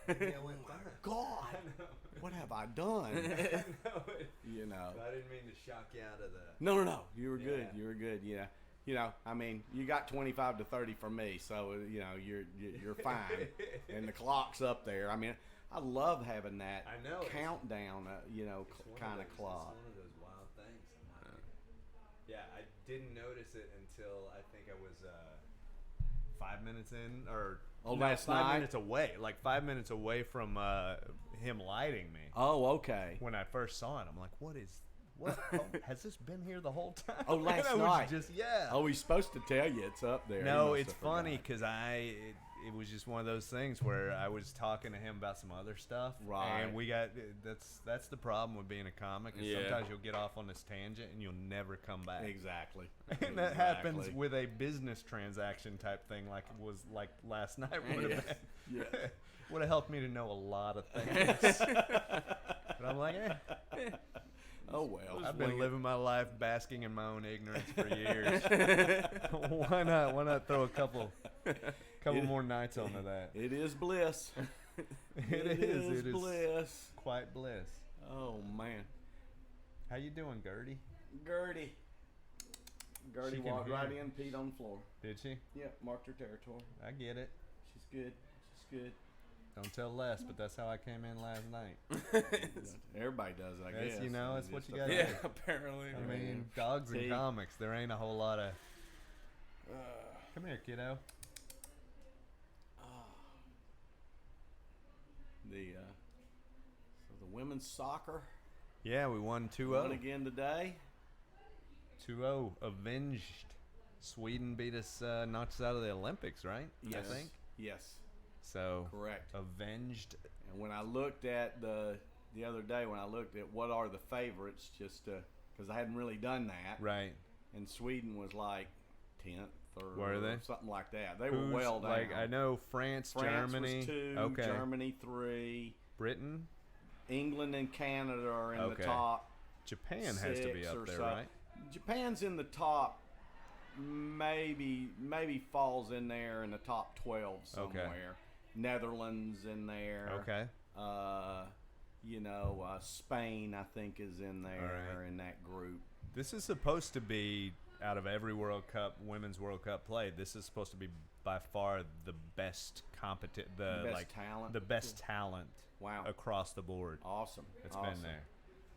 yeah, I went fine. God, I know. what have I done? I know. You know. I didn't mean to shock you out of the. No. You were good. Yeah. You were good. Yeah. You know, I mean, you got 25 to 30 from me, so you know you're fine. And the clock's up there. I mean, I love having that I know, it's- countdown. You know, It's one kind of of those- clock. It's one of those wild things. Yeah, I didn't notice it until I think I was 5 minutes in, or Last 5 night? minutes away, like 5 minutes away from him lighting me. Oh, okay. When I first saw it, I'm like, what? Has this been here the whole time? Oh, last And I was night. just yeah. Oh, he's supposed to tell you it's up there. He No, must it's have funny forgot. because it was just one of those things where I was talking to him about some other stuff, Right. And we got that's the problem with being a comic. Is Yeah. sometimes you'll get off on this tangent and you'll never come back. Exactly. And that happens Exactly. with a business transaction type thing, like it was like last night would have been. Yes. Would have helped me to know a lot of things. But I'm like, Oh well. I've been living my life basking in my own ignorance for years. Why not? Why not throw a couple more nights onto that? It is bliss. It is bliss. quite bliss. Oh man. How you doing, Gertie? Gertie She can walked hear. right in, peed on the floor. Did she? Yep, marked her territory. I get it. She's good. She's good. Don't tell Les, but that's how I came in last night. Everybody does it, I That's, guess. you know, that's what Just you a- gotta Yeah, do. apparently. I mean, dogs and See? comics, there ain't a whole lot of. Come here, kiddo. So the women's soccer Yeah, we won 2-0. won again today. 2-0. Avenged. Sweden beat us, knocked us out of the Olympics, right? Yes. I think. Yes, So, correct. avenged. And when I looked at the other day, when I looked at what are the favorites, just because I hadn't really done that, Right. and Sweden was like 10th or Were they? something like that. They Who's, were well down. like, I know France, France Germany. was 2, Okay. Germany 3, Britain. England and Canada are in Okay. the top. Japan has to be 6 up or there, so. right? Japan's in the top. Maybe falls in there in the top 12 Okay. somewhere. Netherlands in there. Okay. Spain I think is in there All right. in that group. This is supposed to be, out of every World Cup, Women's World Cup played, this is supposed to be by far the best Talent. the best talent Wow. across the board. Awesome. It's awesome. been there.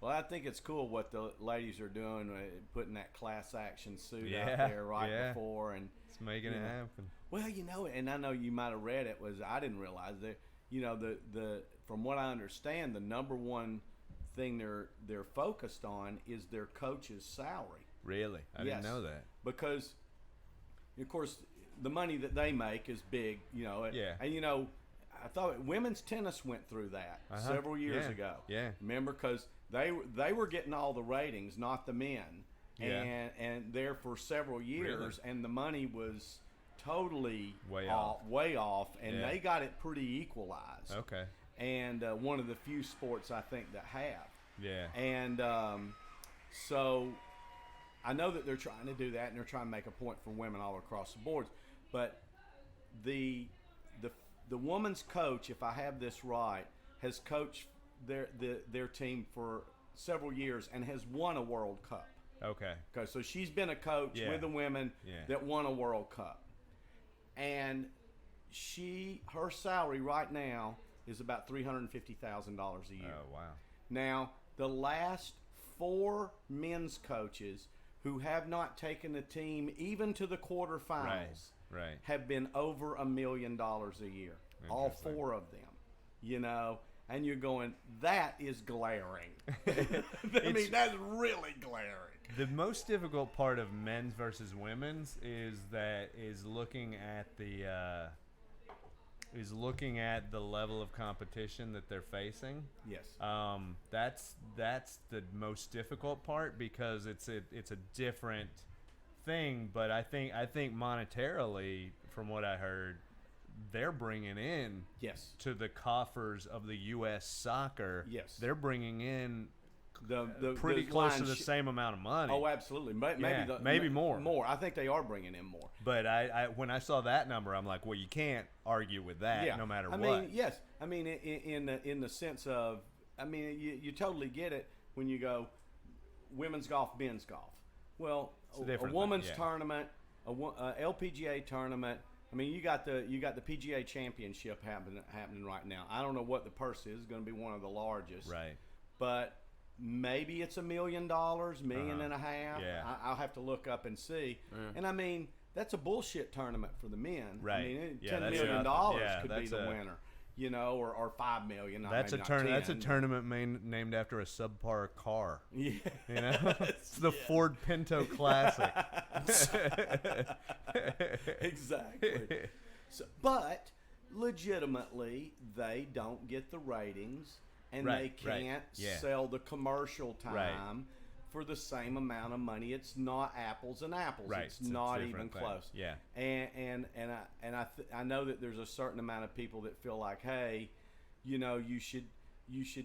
Well, I think it's cool what the ladies are doing, putting that class action suit out Yeah, there right yeah. before, and It's making it Yeah. happen. well, and I know you might have read it. I didn't realize that. The from what I understand, the number one thing they're focused on is their coach's salary, Really? I Yes. didn't know that. because of course the money that they make is big. Yeah. And I thought women's tennis went through that several years Yeah. ago. Yeah. Remember, because they were getting all the ratings, not the men, Yeah. and there for several years, and the money was totally Way off. way off, and Yeah. they got it pretty equalized. Okay. And one of the few sports I think that have. Yeah. And so I know that they're trying to do that, and they're trying to make a point for women all across the boards. But the woman's coach, if I have this right, has coached their team for several years and has won a World Cup. Okay. So she's been a coach with the women that won a World Cup, and her salary right now is about $350,000 a year. Oh wow! Now the last 4 men's coaches who have not taken the team even to the quarterfinals have been over $1 million a year. All 4 of them, you know. And you're going, that is glaring. I mean, that's really glaring. The most difficult part of men's versus women's is looking at the level of competition that they're facing. Yes. That's the most difficult part because it's a different thing. But I think monetarily, from what I heard, they're bringing in to the coffers of the U.S. soccer. Yes. They're bringing in the pretty close to the same amount of money. Oh, absolutely. Maybe more. More. I think they are bringing in more. But I when I saw that number, I'm like, well, you can't argue with that no matter what. I mean, yes. I mean, in the sense of, I mean, you totally get it when you go women's golf, men's golf. Well, a women's tournament, a LPGA tournament. I mean, you got the PGA Championship happening right now. I don't know what the purse is. It's going to be one of the largest. Right. But maybe it's $1 million, $1.5 million. Yeah. I'll have to look up and see. And I mean, that's a bullshit tournament for the men. Right. I mean, $10 million could be the winner. You know, or $5 million. That's a tournament named after a subpar car. Yeah, you know, it's the Ford Pinto Classic. Exactly. So, but legitimately, they don't get the ratings, and they can't sell the commercial time for the same amount of money. It's not apples and apples. Right. It's not even thing. close. Yeah. And I know that there's a certain amount of people that feel like, hey, you know, you should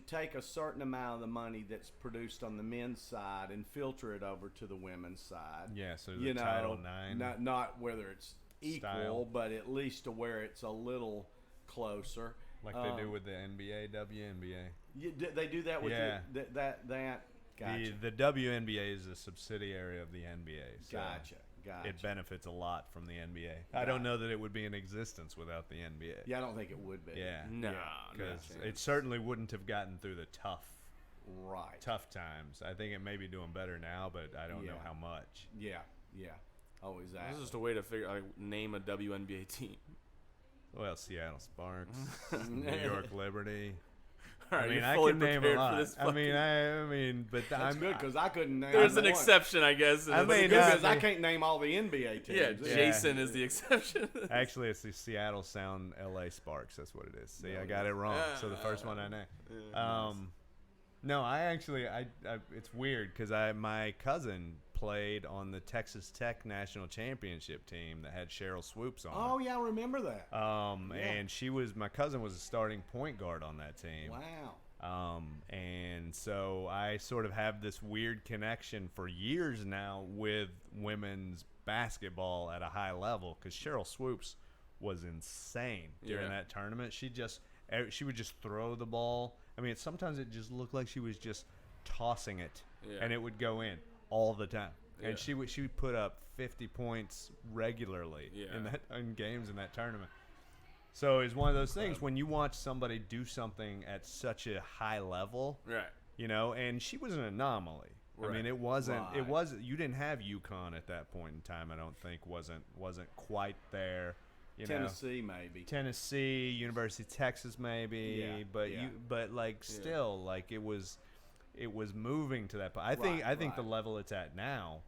take a certain amount of the money that's produced on the men's side and filter it over to the women's side. Yeah. So the Title IX. Not whether it's equal, but at least to where it's a little closer. Like they do with the NBA, WNBA. They do that with that. Gotcha. The WNBA is a subsidiary of the NBA. So Gotcha. It benefits a lot from the NBA. Got I don't know that it would be in existence without the NBA. Yeah, I don't think it would be. Yeah. No. Because it certainly wouldn't have gotten through the tough times. I think it may be doing better now, but I don't know how much. Yeah. Always that. This is just a way to name a WNBA team. Well, Seattle Sparks, New York Liberty. All right, I mean, I can name a lot. For this I mean, but that's good because I couldn't name. There's an exception, I guess. I mean, because I can't name all the NBA teams. Yeah, Jason is the exception. Actually, it's the Seattle Sound LA Sparks. That's what it is. See, I got it wrong. So the first one I named. No, it's weird because my cousin played on the Texas Tech national championship team that had Cheryl Swoops on. Oh yeah, I remember that. And my cousin was a starting point guard on that team. Wow. And so I sort of have this weird connection for years now with women's basketball at a high level because Cheryl Swoops was insane during that tournament. She would just throw the ball. I mean, sometimes it just looked like she was just tossing it, and it would go in all the time. And she would put up 50 points regularly in games in that tournament. So it's one of those things when you watch somebody do something at such a high level, you know. And she was an anomaly. I mean, it wasn't. It wasn't. You didn't have UConn at that point in time. I don't think wasn't quite there. Tennessee, maybe. Tennessee, University of Texas, maybe. But like still, like it was moving to that point. I think the level it's at now,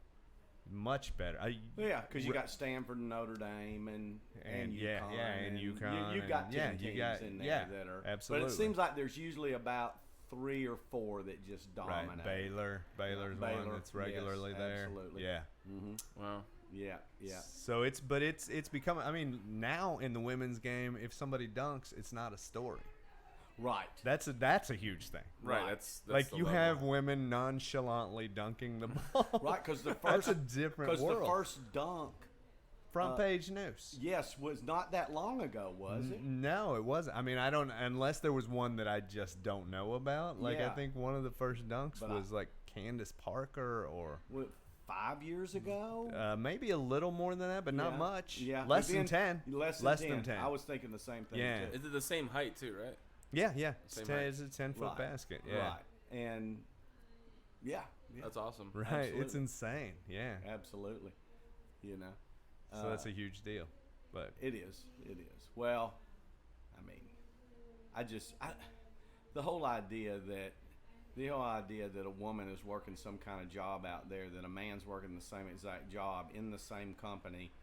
much better. Because you got Stanford and Notre Dame and UConn. And UConn. You got 10 teams in there that are absolutely. But it seems like there's usually about 3 or 4 that just dominate. Right. Baylor's one that's regularly there. Absolutely. Yeah. Mm-hmm. Wow. Yeah. So it's becoming. I mean, now in the women's game, if somebody dunks, it's not a story. Right. That's a huge thing. Right. That's like the you level. have women nonchalantly dunking the ball. Right, because the first That's a different world. the first dunk, Front page news. yes, was not that long ago, was it? No, it wasn't. I mean, I don't, unless there was one that I just don't know about. Like, Yeah. I think one of the first dunks But was like Candace Parker or What, 5 years ago? maybe a little more than that, but not Yeah. much. Yeah, Less than within- 10. Less than 10. I was thinking the same thing. Yeah. too. Is it the same height too, right? Yeah. It's, Same 10, height. it's a 10-foot Right. basket. Yeah. Right. And yeah. That's awesome. Right. Absolutely. It's insane. Yeah. Absolutely. You know. So that's a huge deal. But It is. It is. Well, I mean, the whole idea that a woman is working some kind of job out there, that a man's working the same exact job in the same company,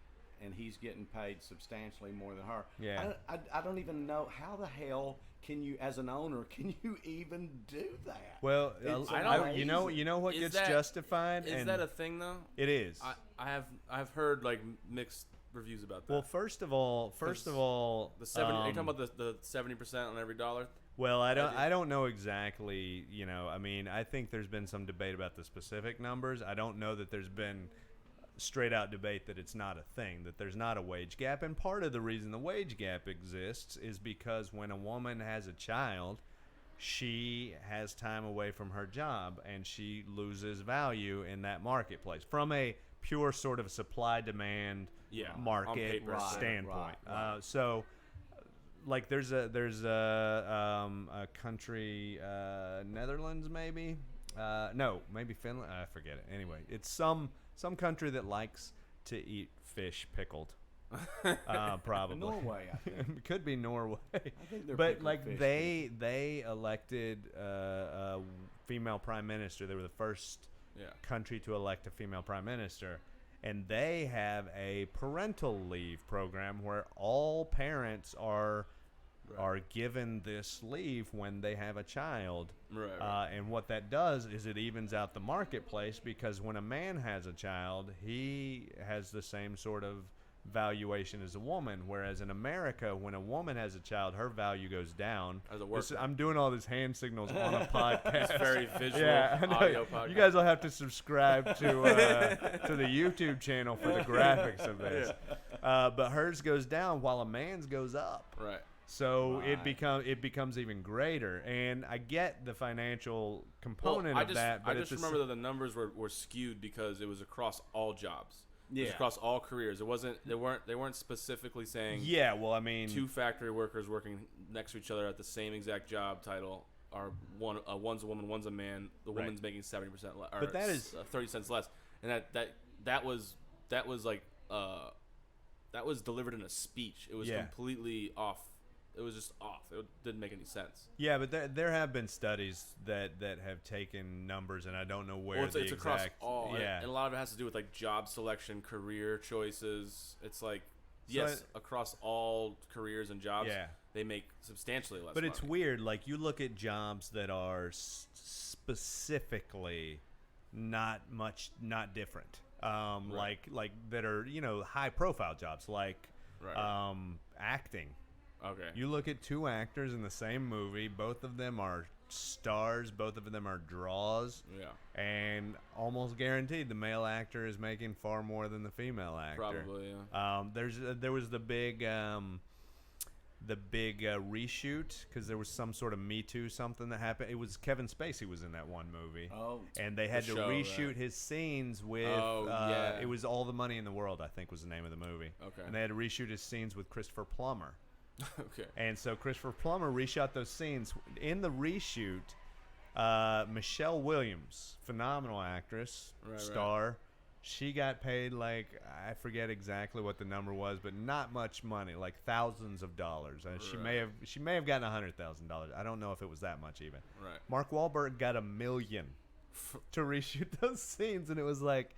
and he's getting paid substantially more than her. Yeah. I don't even know how the hell can you, as an owner, can you even do that? well, It's you know what Is gets that- justified? Is and that a thing though? it is. I've heard like mixed reviews about that. Well, first of all, the 70. Are you talking about the 70% on every dollar? Well, I don't know exactly. You know, I mean, I think there's been some debate about the specific numbers. I don't know that there's been straight out debate that it's not a thing, that there's not a wage gap. And part of the reason the wage gap exists is because when a woman has a child, she has time away from her job and she loses value in that marketplace from a pure sort of supply-demand On market paper. Right, standpoint. right. So, like, there's a country, Netherlands maybe, no, maybe Finland. I forget it. Anyway, it's some country that likes to eat fish pickled. Probably Norway, I think. It could be Norway. I think they're But pickled like fish they elected a female prime minister. They were the first country to elect a female prime minister, and they have a parental leave program where all parents are given this leave when they have a child. Right. And what that does is it evens out the marketplace, because when a man has a child, he has the same sort of valuation as a woman, whereas in America, when a woman has a child, her value goes down. As a worker. I'm doing all these hand signals on a podcast. It's very visual I know. audio podcast. You guys will have to subscribe to the YouTube channel for the graphics of this. But hers goes down while a man's goes up. Right. So it becomes even greater, and I get the financial component of that. But I just remember that the numbers were skewed because it was across all jobs. It was Yeah. across all careers. It wasn't. They weren't specifically saying. Yeah, well, I mean, Two factory workers working next to each other at the same exact job title are one's a woman, one's a man. The woman's making 70% less, or But that is 30 cents less, and that was like that was delivered in a speech. It was completely off. It was just off. It didn't make any sense. Yeah, but there have been studies that have taken numbers, and I don't know where It's the across exact. all. Yeah, And a lot of it has to do with like job selection, career choices. It's like yes, across all careers and jobs, they make substantially less. but money. it's weird. Like, you look at jobs that are specifically not different. Like that are high profile jobs, like acting. Okay. You look at two actors in the same movie, both of them are stars, both of them are draws. Yeah. And almost guaranteed the male actor is making far more than the female actor. Probably, yeah. There was the big reshoot, because there was some sort of Me Too something that happened. It was Kevin Spacey was in that one movie. Oh. And they had to show, reshoot right. his scenes with it was All the Money in the World, I think was the name of the movie. Okay. And they had to reshoot his scenes with Christopher Plummer. Okay. And so Christopher Plummer reshot those scenes. In the reshoot, Michelle Williams, phenomenal actress, star, she got paid, like, I forget exactly what the number was, but not much money, like thousands of dollars. And she may have gotten $100,000. I don't know if it was that much even. Right. Mark Wahlberg got $1 million to reshoot those scenes, and it was like,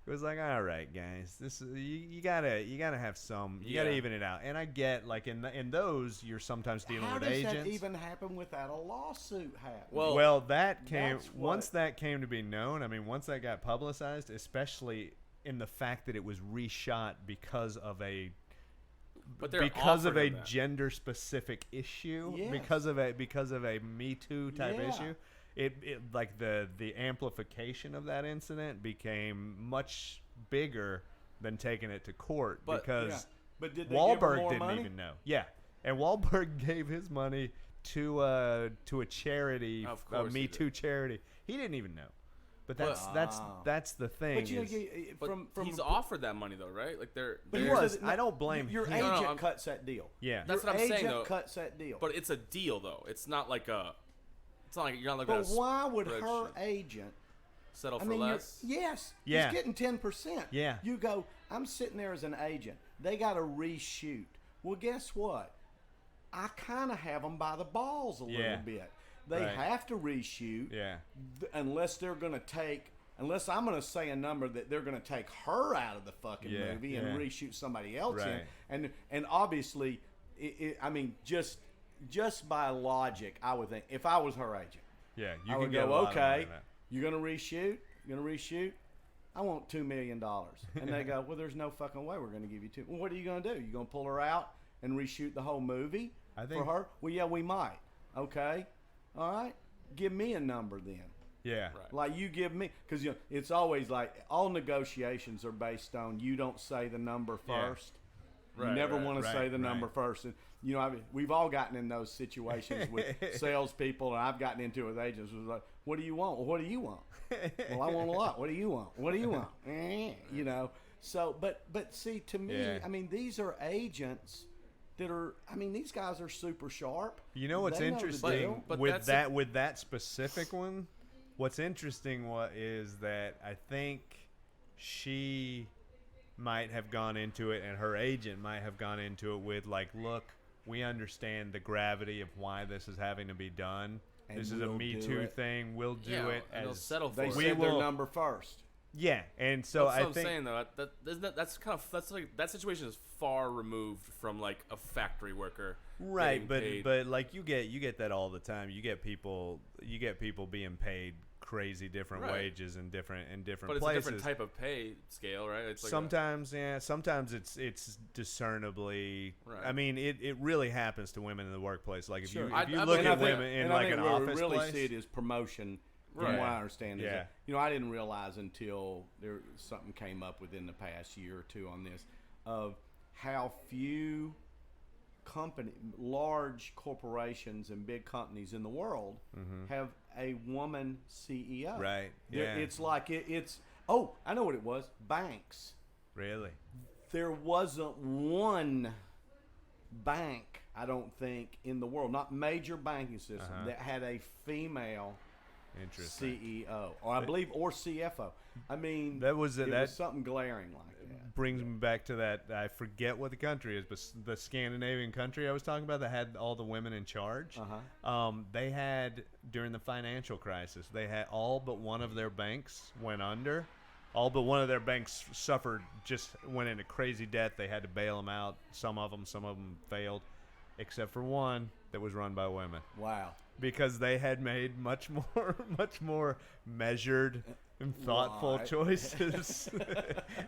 all right, guys, this is, you gotta have some, you gotta even it out. And I get, like, in those, you're sometimes dealing with agents. How does that even happen without a lawsuit happening? Well, that came That's once that came to be known. I mean, once that got publicized, especially in the fact that it was reshot because of a But they're because of a offering that. gender specific issue, Yes. because of a Me Too type Yeah. issue, it like the amplification of that incident became much bigger than taking it to court But- because Yeah. But did they give her Wahlberg more didn't money? even know. Yeah, and Wahlberg gave his money to a charity, Of a course he Me did. Too charity. He didn't even know. But that's Wow. that's the thing. But you know, is- But from he's offered that money though, right? Like they're. But He they're- was. I don't blame your him. agent I'm- cuts that deal. Yeah. That's Your what I'm saying, agent though. cuts that deal. But it's a deal though. It's not like a. It's not like you're not looking But at a why would spreadsheet. her agent? Settle I for mean, less. yes, Yeah. he's getting 10%. Yeah. You go, I'm sitting there as an agent. They got to reshoot. Well, guess what? I kind of have them by the balls a Yeah. little bit. They Right. have to reshoot Yeah. unless they're going to take. Unless I'm going to say a number that they're going to take her out of the fucking Yeah, movie yeah. and reshoot somebody else Right. in, and obviously, I mean, just by logic, I would think if I was her agent, Yeah. You I can would get a go, lot of money okay, in that. you're gonna reshoot. You're gonna reshoot. I want $2 million, and they go, well, there's no fucking way we're gonna give you two. Well, what are you gonna do? You gonna pull her out and reshoot the whole movie I for think- her? Well, yeah, we might. Okay, all right. Give me a number then. Yeah. Right. Like you give me, because you know it's always like all negotiations are based on you don't say the number Yeah. first. You Right, never right, want to say right, the number right. first. And you know, we've all gotten in those situations with salespeople, and I've gotten into it with agents. It was like, "What do you want? Well, what do you want? Well, I want a lot. What do you want? What do you want? You know." So, but see, to me, Yeah. I mean, these are agents that are. I mean, these guys are super sharp. You know what's They know the interesting deal. But with that's that with that specific one? What's interesting is that I think she might have gone into it, and her agent might have gone into it with like, look, we understand the gravity of why this is having to be done. And This is a we'll Me do Too it. thing. We'll do Yeah, it and they'll as settle for They it. We said their will- number first. yeah, and so That's I what I'm think saying though. That's kind of that's like that situation is far removed from like a factory worker. right, getting paid. but like you get that all the time. You get people being paid crazy different Right. wages in different But it's places. a different type of pay scale, right? It's like Sometimes, yeah. Sometimes it's discernibly. Right. I mean, it really happens to women in the workplace. Like if Sure. you I look believe at that. women in and I like think an where office we really place, see it is promotion. From Right. what I understand, is Yeah. that, you know, I didn't realize until something came up within the past year or two on this of how few large corporations and big companies in the world have a woman CEO. Mm-hmm. Right, There- yeah. It's like it's. Oh, I know what it was. Banks. really. There wasn't one bank, I don't think, in the world, not major banking system, that had a female Interesting. CEO, or I believe, or CFO. I mean, That was it that- was something glaring like that. Brings me back to that. I forget what the country is, but the Scandinavian country I was talking about that had all the women in charge. They had during the financial crisis, they had all but one of their banks went under. All but one of their banks went into crazy debt. They had to bail them out. Some of them failed, except for one that was run by women. Wow. Because they had made much more measured and thoughtful Right. choices.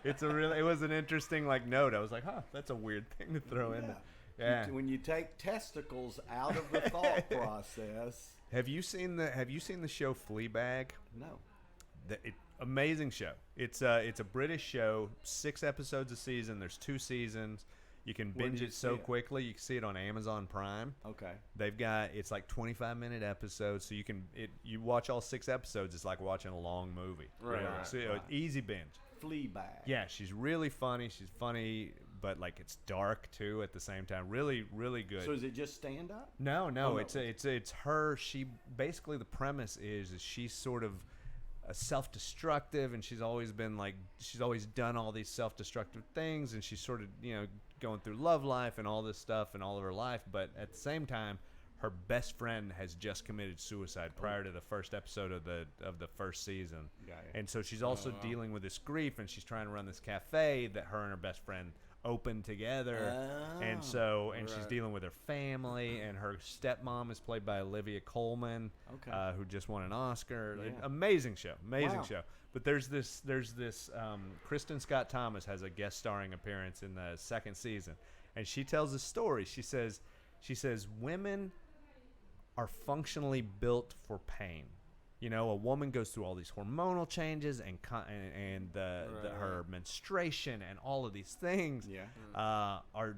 It was an interesting note. I was like, huh, that's a weird thing to throw in there. Yeah. When you take testicles out of the thought process, Have you seen the show Fleabag? no. Amazing show. It's a British show, 6 episodes a season. There's 2 seasons. You can Where do binge you it so see it? quickly. You can see it on Amazon Prime. Okay. They've got it's like 25-minute episodes, so you watch all 6 episodes. It's like watching a long movie. Right, right, So right. easy binge. Fleabag. Yeah, she's really funny. She's funny, but it's dark too at the same time. Really, really good. So is it just stand up? No, Oh, no. it's her. She basically the premise is she's sort of self-destructive, and she's always done all these self-destructive things, and she's sort of going through love life and all this stuff and all of her life, but at the same time her best friend has just committed suicide prior to the first episode of the first season. Got it. And so she's also dealing with this grief, and she's trying to run this cafe that her and her best friend opened together. And she's dealing with her family, and her stepmom is played by Olivia Colman, Okay. who just won an Oscar. Yeah. Amazing show. Wow. But there's this Kristen Scott Thomas has a guest starring appearance in the second season, And she tells a story. She says women are functionally built for pain. You know, a woman goes through all these hormonal changes and her menstruation and all of these things are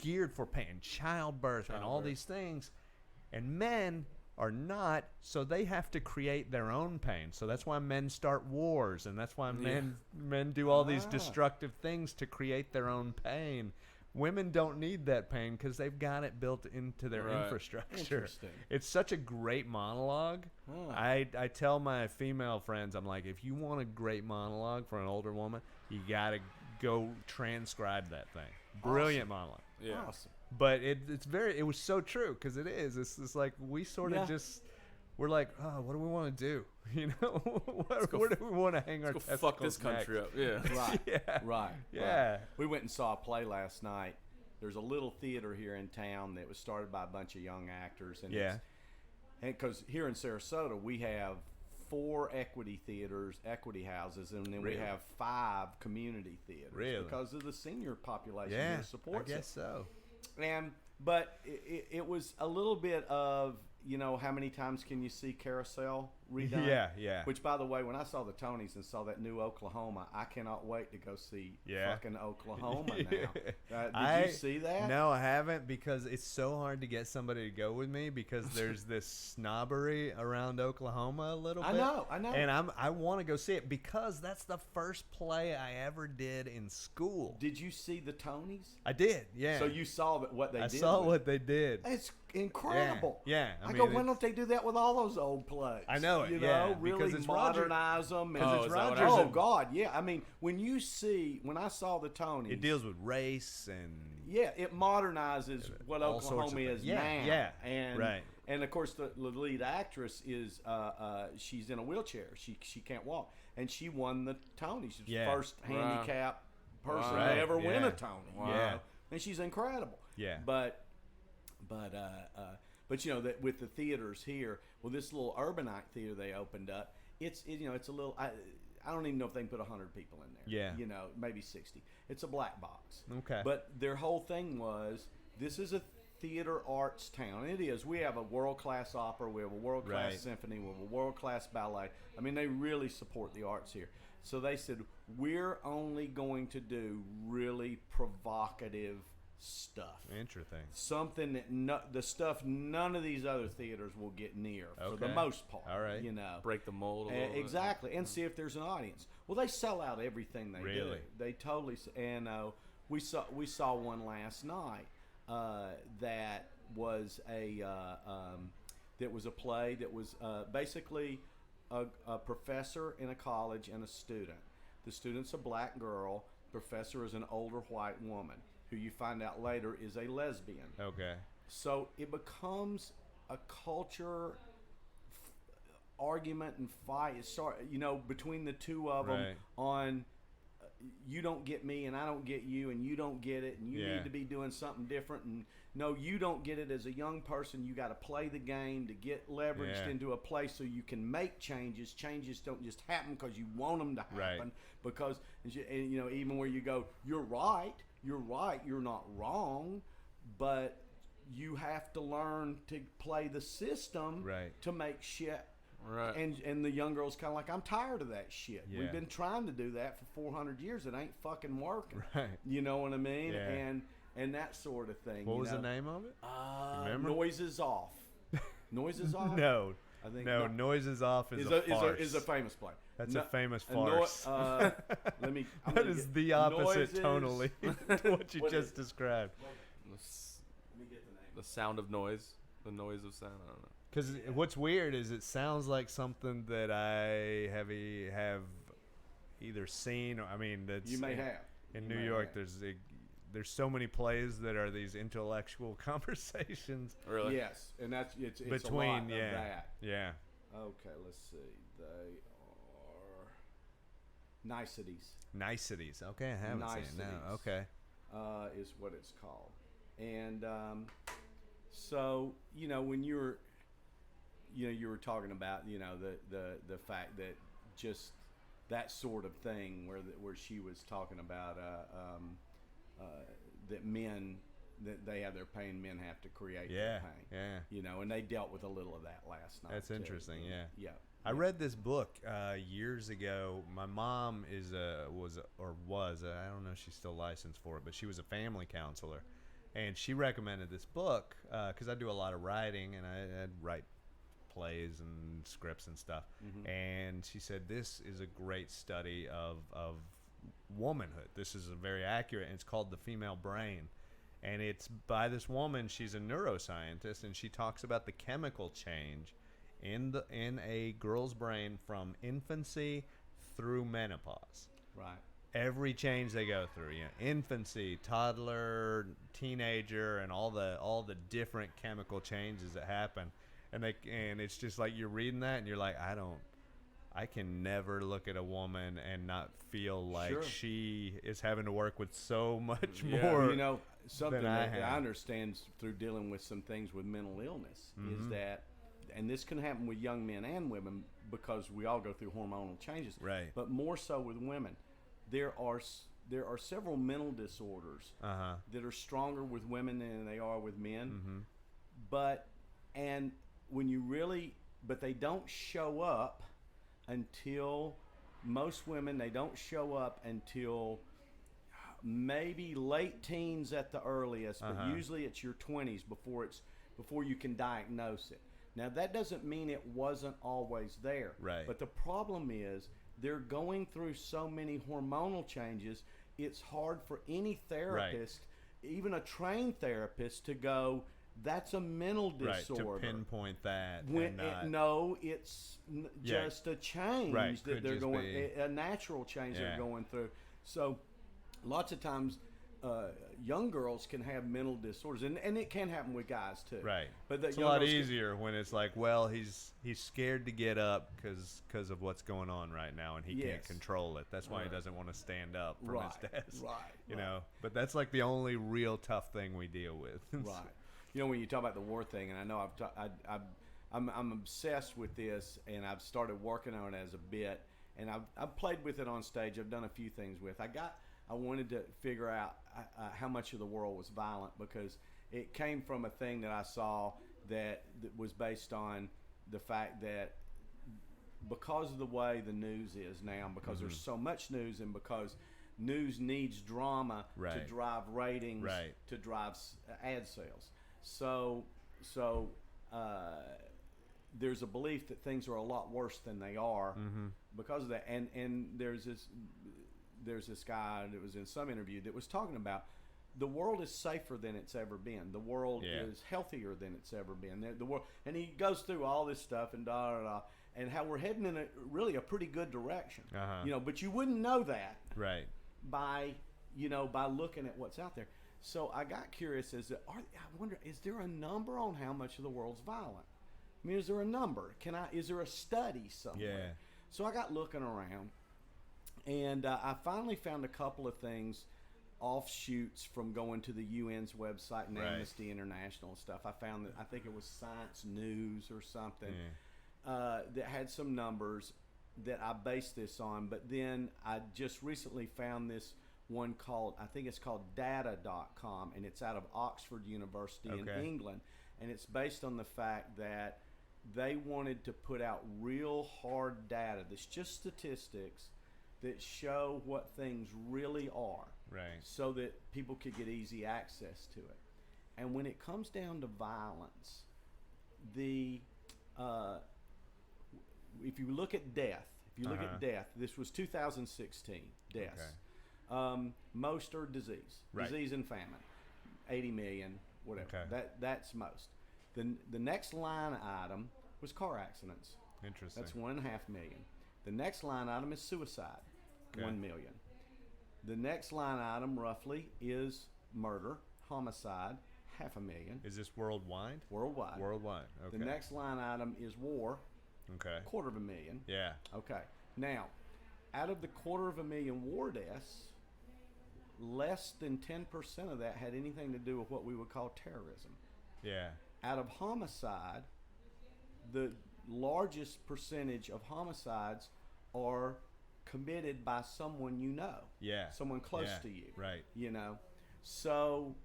geared for pain, childbirth and all these things. And men are not, so they have to create their own pain. So that's why men start wars, and that's why men do all these destructive things to create their own pain. Women don't need that pain because they've got it built into their infrastructure. Interesting. It's such a great monologue. I tell my female friends, I'm like, if you want a great monologue for an older woman, you got to go transcribe that thing. Brilliant monologue. Yeah. Awesome. But it was so true because it is. It's like we sort of just, we're like, oh, what do we want to do? You know, where do we want to hang our testicles Fuck this country up. Yeah. Right. Yeah. Right. Yeah. Right. We went and saw a play last night. There's a little theater here in town that was started by a bunch of young actors. And because here in Sarasota, we have 4 equity houses, and then we have 5 community theaters. Really? Because of the senior population that supports I guess so. But it was a little bit of, you know, how many times can you see Carousel redone? Yeah. Which, by the way, when I saw the Tonys and saw that new Oklahoma, I cannot wait to go see fucking Oklahoma now. Did you see that? No, I haven't, because it's so hard to get somebody to go with me because there's this snobbery around Oklahoma a little bit. I know. And I want to go see it because that's the first play I ever did in school. Did you see the Tonys? I did, yeah. So you saw what they did? I saw what they did. It's incredible. Yeah. I go, why don't they do that with all those old plays? I know it, You yeah, know, really because it's modernize them. Because it's Rogers. Oh, God, yeah. I mean, when I saw the Tonys. It deals with race and... Yeah, it modernizes what all sorts Oklahoma of is things. now. Yeah, And, right. And, of course, the lead actress is, she's in a wheelchair. She can't walk. And she won the Tony. She's the first handicapped person to ever win a Tony. Wow. You know? And she's incredible. Yeah. But you know, that with the theaters here, well, this little urbanite theater they opened up, it's a little, I don't even know if they can put 100 people in there. Yeah. You know, maybe 60. It's a black box. Okay. But their whole thing was, this is a theater arts town. And it is. We have a world-class opera. We have a world-class symphony. We have a world-class ballet. I mean, they really support the arts here. So they said, we're only going to do really provocative stuff. Interesting. Something that the stuff none of these other theaters will get near for the most part. All right. You know, Break the mold a little bit. exactly, and see if there's an audience. Well, they sell out everything they do. They totally. And we saw one last night that was a play that was basically a professor in a college and a student. The student's a black girl. Professor is an older white woman, who you find out later is a lesbian. Okay. So it becomes a culture argument and fight, you know, between the two of them on you don't get me and I don't get you and you don't get it and you need to be doing something different, and no, you don't get it as a young person. You got to play the game to get leveraged into a place so you can make changes. Changes don't just happen because you want them to happen. Because, and, you know, even where you go, you're right, you're not wrong, but you have to learn to play the system to make shit. Right. And the young girl's kind of like, I'm tired of that shit. Yeah. We've been trying to do that for 400 years. It ain't fucking working. Right. You know what I mean? Yeah. And that sort of thing. What was the name of it? Remember? Noise is Off. Noise is Off? No. I think Noise is Off is a farce. Is a famous play. That's a famous farce. That is the opposite tonally to what you just described. Let me get the name. The Sound of Noise. The Noise of Sound. I don't know. Because what's weird is it sounds like something that I have either seen or, I mean, that's you may have in New York. There's so many plays that are these intellectual conversations. Really? Yes, and it's between a lot of that. Yeah. Okay, let's see. They are niceties. Niceties. Okay, I haven't seen it. No. Okay. Is what it's called, and so you know when you were talking about the fact that just that sort of thing where she was talking about that men that they're paying men have to create Yeah, their pain. yeah. You know, and they dealt with a little of that last night. That's too. interesting. Yeah. Yeah. I read this book years ago. My mom was I don't know if she's still licensed for it, but she was a family counselor, and she recommended this book because I do a lot of writing, and I'd write plays and scripts and stuff. And she said this is a great study of womanhood. This is a very accurate, and it's called The Female Brain, and it's by this woman. She's a neuroscientist, and she talks about the chemical change in a girl's brain from infancy through menopause. Right. Every change they go through, infancy, toddler, teenager, and all the different chemical changes that happen, and it's just like you're reading that and you're like, I can never look at a woman and not feel like she is having to work with so much more. Something than that I I understand through dealing with some things with mental illness is that, and this can happen with young men and women because we all go through hormonal changes. Right. But more so with women, there are several mental disorders that are stronger with women than they are with men. But they don't show up until most women. They don't show up until maybe late teens at the earliest, but usually it's your 20s before you can diagnose it. Now, that doesn't mean it wasn't always there. Right. But the problem is they're going through so many hormonal changes, it's hard for any therapist, even a trained therapist, to go, that's a mental disorder. Right, to pinpoint that. It's just a change that they're going, a natural change they're going through. So lots of times young girls can have mental disorders, and it can happen with guys too. Right. But it's a lot easier when it's like, well, he's scared to get up because of what's going on right now, and he can't control it. That's why he doesn't want to stand up from his desk. Right. Know. But that's like the only real tough thing we deal with. Right. When you talk about the war thing, and I know I'm obsessed with this, and I've started working on it as a bit, and I've played with it on stage. I've done a few things with. I wanted to figure out how much of the world was violent, because it came from a thing that I saw that was based on the fact that because of the way the news is now, because there's so much news, and because news needs drama to drive ratings, to drive ad sales. So there's a belief that things are a lot worse than they are because of that. And there's this guy that was in some interview that was talking about the world is safer than it's ever been. The world is healthier than it's ever been. The world, and he goes through all this stuff and and how we're heading in a pretty good direction. But you wouldn't know that by looking at what's out there. So I got curious I wonder, is there a number on how much of the world's violent? I mean, is there a number? Is there a study somewhere? Yeah. So I got looking around, and I finally found a couple of things, offshoots from going to the UN's website and Amnesty International and stuff. I found that, I think it was Science News or something, that had some numbers that I based this on. But then I just recently found this one I think it's called data.com, and it's out of Oxford University in England, and it's based on the fact that they wanted to put out real hard data that's just statistics that show what things really are, so that people could get easy access to it. And when it comes down to violence, if you look at death, this was 2016 deaths. Most are disease and famine, 80 million, whatever. That's most. The next line item was car accidents. Interesting. That's 1.5 million. The next line item is suicide, 1 million. The next line item roughly is murder, homicide, 500,000. Is this worldwide? Worldwide. Okay. The next line item is war. 250,000. Yeah. Okay. Now, out of the 250,000 war deaths, less than 10% of that had anything to do with what we would call terrorism. Yeah. Out of homicide, the largest percentage of homicides are committed by someone you know. Yeah. Someone close to you. Right. So,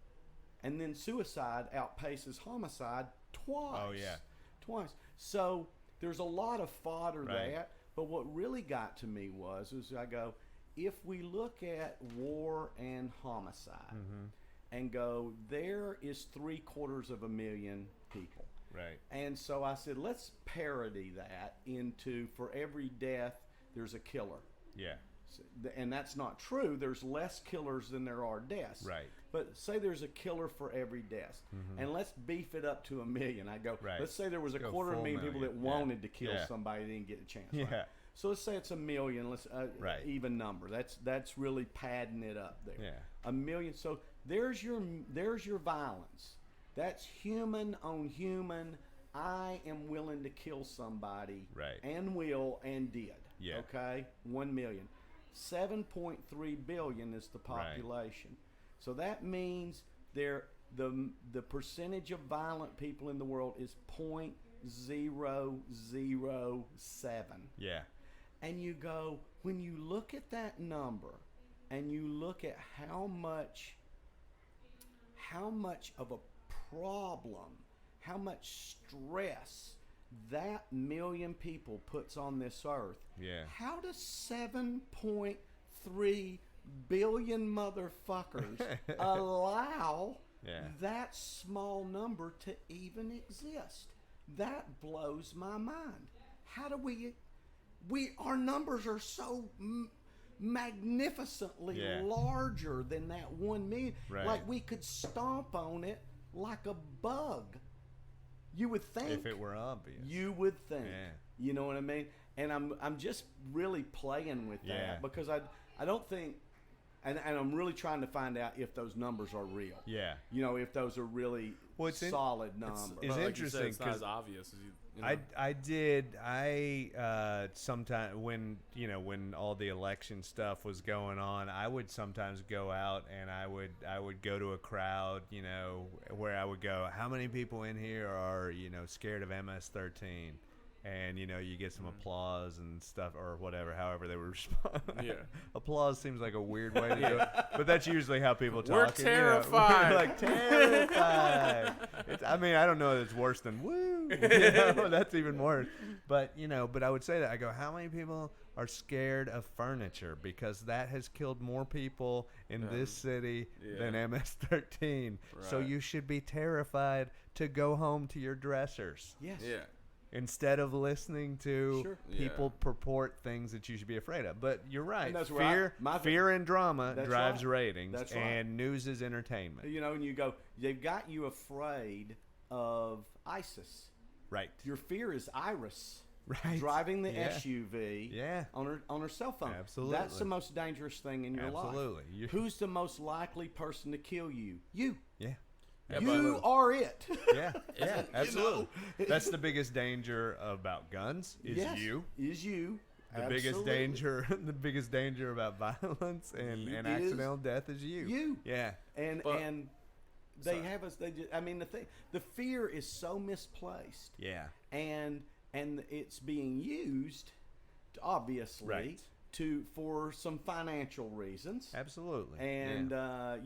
and then suicide outpaces homicide twice. Oh, yeah. Twice. So there's a lot of fodder Right. there. But what really got to me was I go, if we look at war and homicide and go, there is 750,000 people. Right. And so I said, let's parody that into for every death, there's a killer. Yeah. And that's not true. There's less killers than there are deaths. Right. But say there's a killer for every death. And let's beef it up to 1 million. I go, Right. let's say there was a Go 250,000 people that full million. wanted to kill Yeah. somebody, didn't get a chance. Yeah. Right? So let's say it's 1 million. Let's Right. even number. That's really padding it up there. Yeah. 1 million. So there's your violence. That's human on human. I am willing to kill somebody. Right. And will and did. Yeah. Okay. 1 million. 7.3 billion is the population. So that means the percentage of violent people in the world is 0.007. Yeah. And you go, when you look at that number and you look at how much of a problem, how much stress that 1 million people puts on this earth. Yeah. How does 7.3 billion motherfuckers allow that small number to even exist? That blows my mind. How do our numbers are so magnificently larger than that 1 million. Right. Like we could stomp on it like a bug. You would think. If it were obvious. You would think. Yeah. You know what I mean? And I'm just really playing with that because I don't think, and I'm really trying to find out if those numbers are real. Yeah. You know, if those are really solid numbers. It's like interesting it's not as because obvious as you know. I sometimes when all the election stuff was going on, I would sometimes go out and I would go to a crowd, where I would go, how many people in here are scared of MS-13? And you get some applause and stuff or whatever, however they would respond. Yeah. Applause seems like a weird way to do it, but that's usually how people talk. We're terrified. We're like terrified. I don't know that it's worse than woo. That's even worse. But I would say that I go, how many people are scared of furniture because that has killed more people in this city than MS-13. So Right. you should be terrified to go home to your dressers. Yes. Yeah. Instead of listening to Sure. people Yeah. purport things that you should be afraid of. But you're right. And that's Fear and drama That's drives right. ratings, That's right. and news is entertainment. And you go, they've got you afraid of ISIS. Right. Your fear is Iris. Right. Driving the Yeah. SUV Yeah. on her cell phone. Absolutely. That's the most dangerous thing in your Absolutely. life. Who's the most likely person to kill you? You. Yeah. Yeah, You are it. Yeah. Yeah. Absolutely. That's the biggest danger about guns is Yes, you. Is you. The biggest danger about violence and Is accidental death is you. You. Yeah. And But- and they have us. The fear is so misplaced. Yeah. And it's being used, obviously, Right. for some financial reasons. Absolutely. And that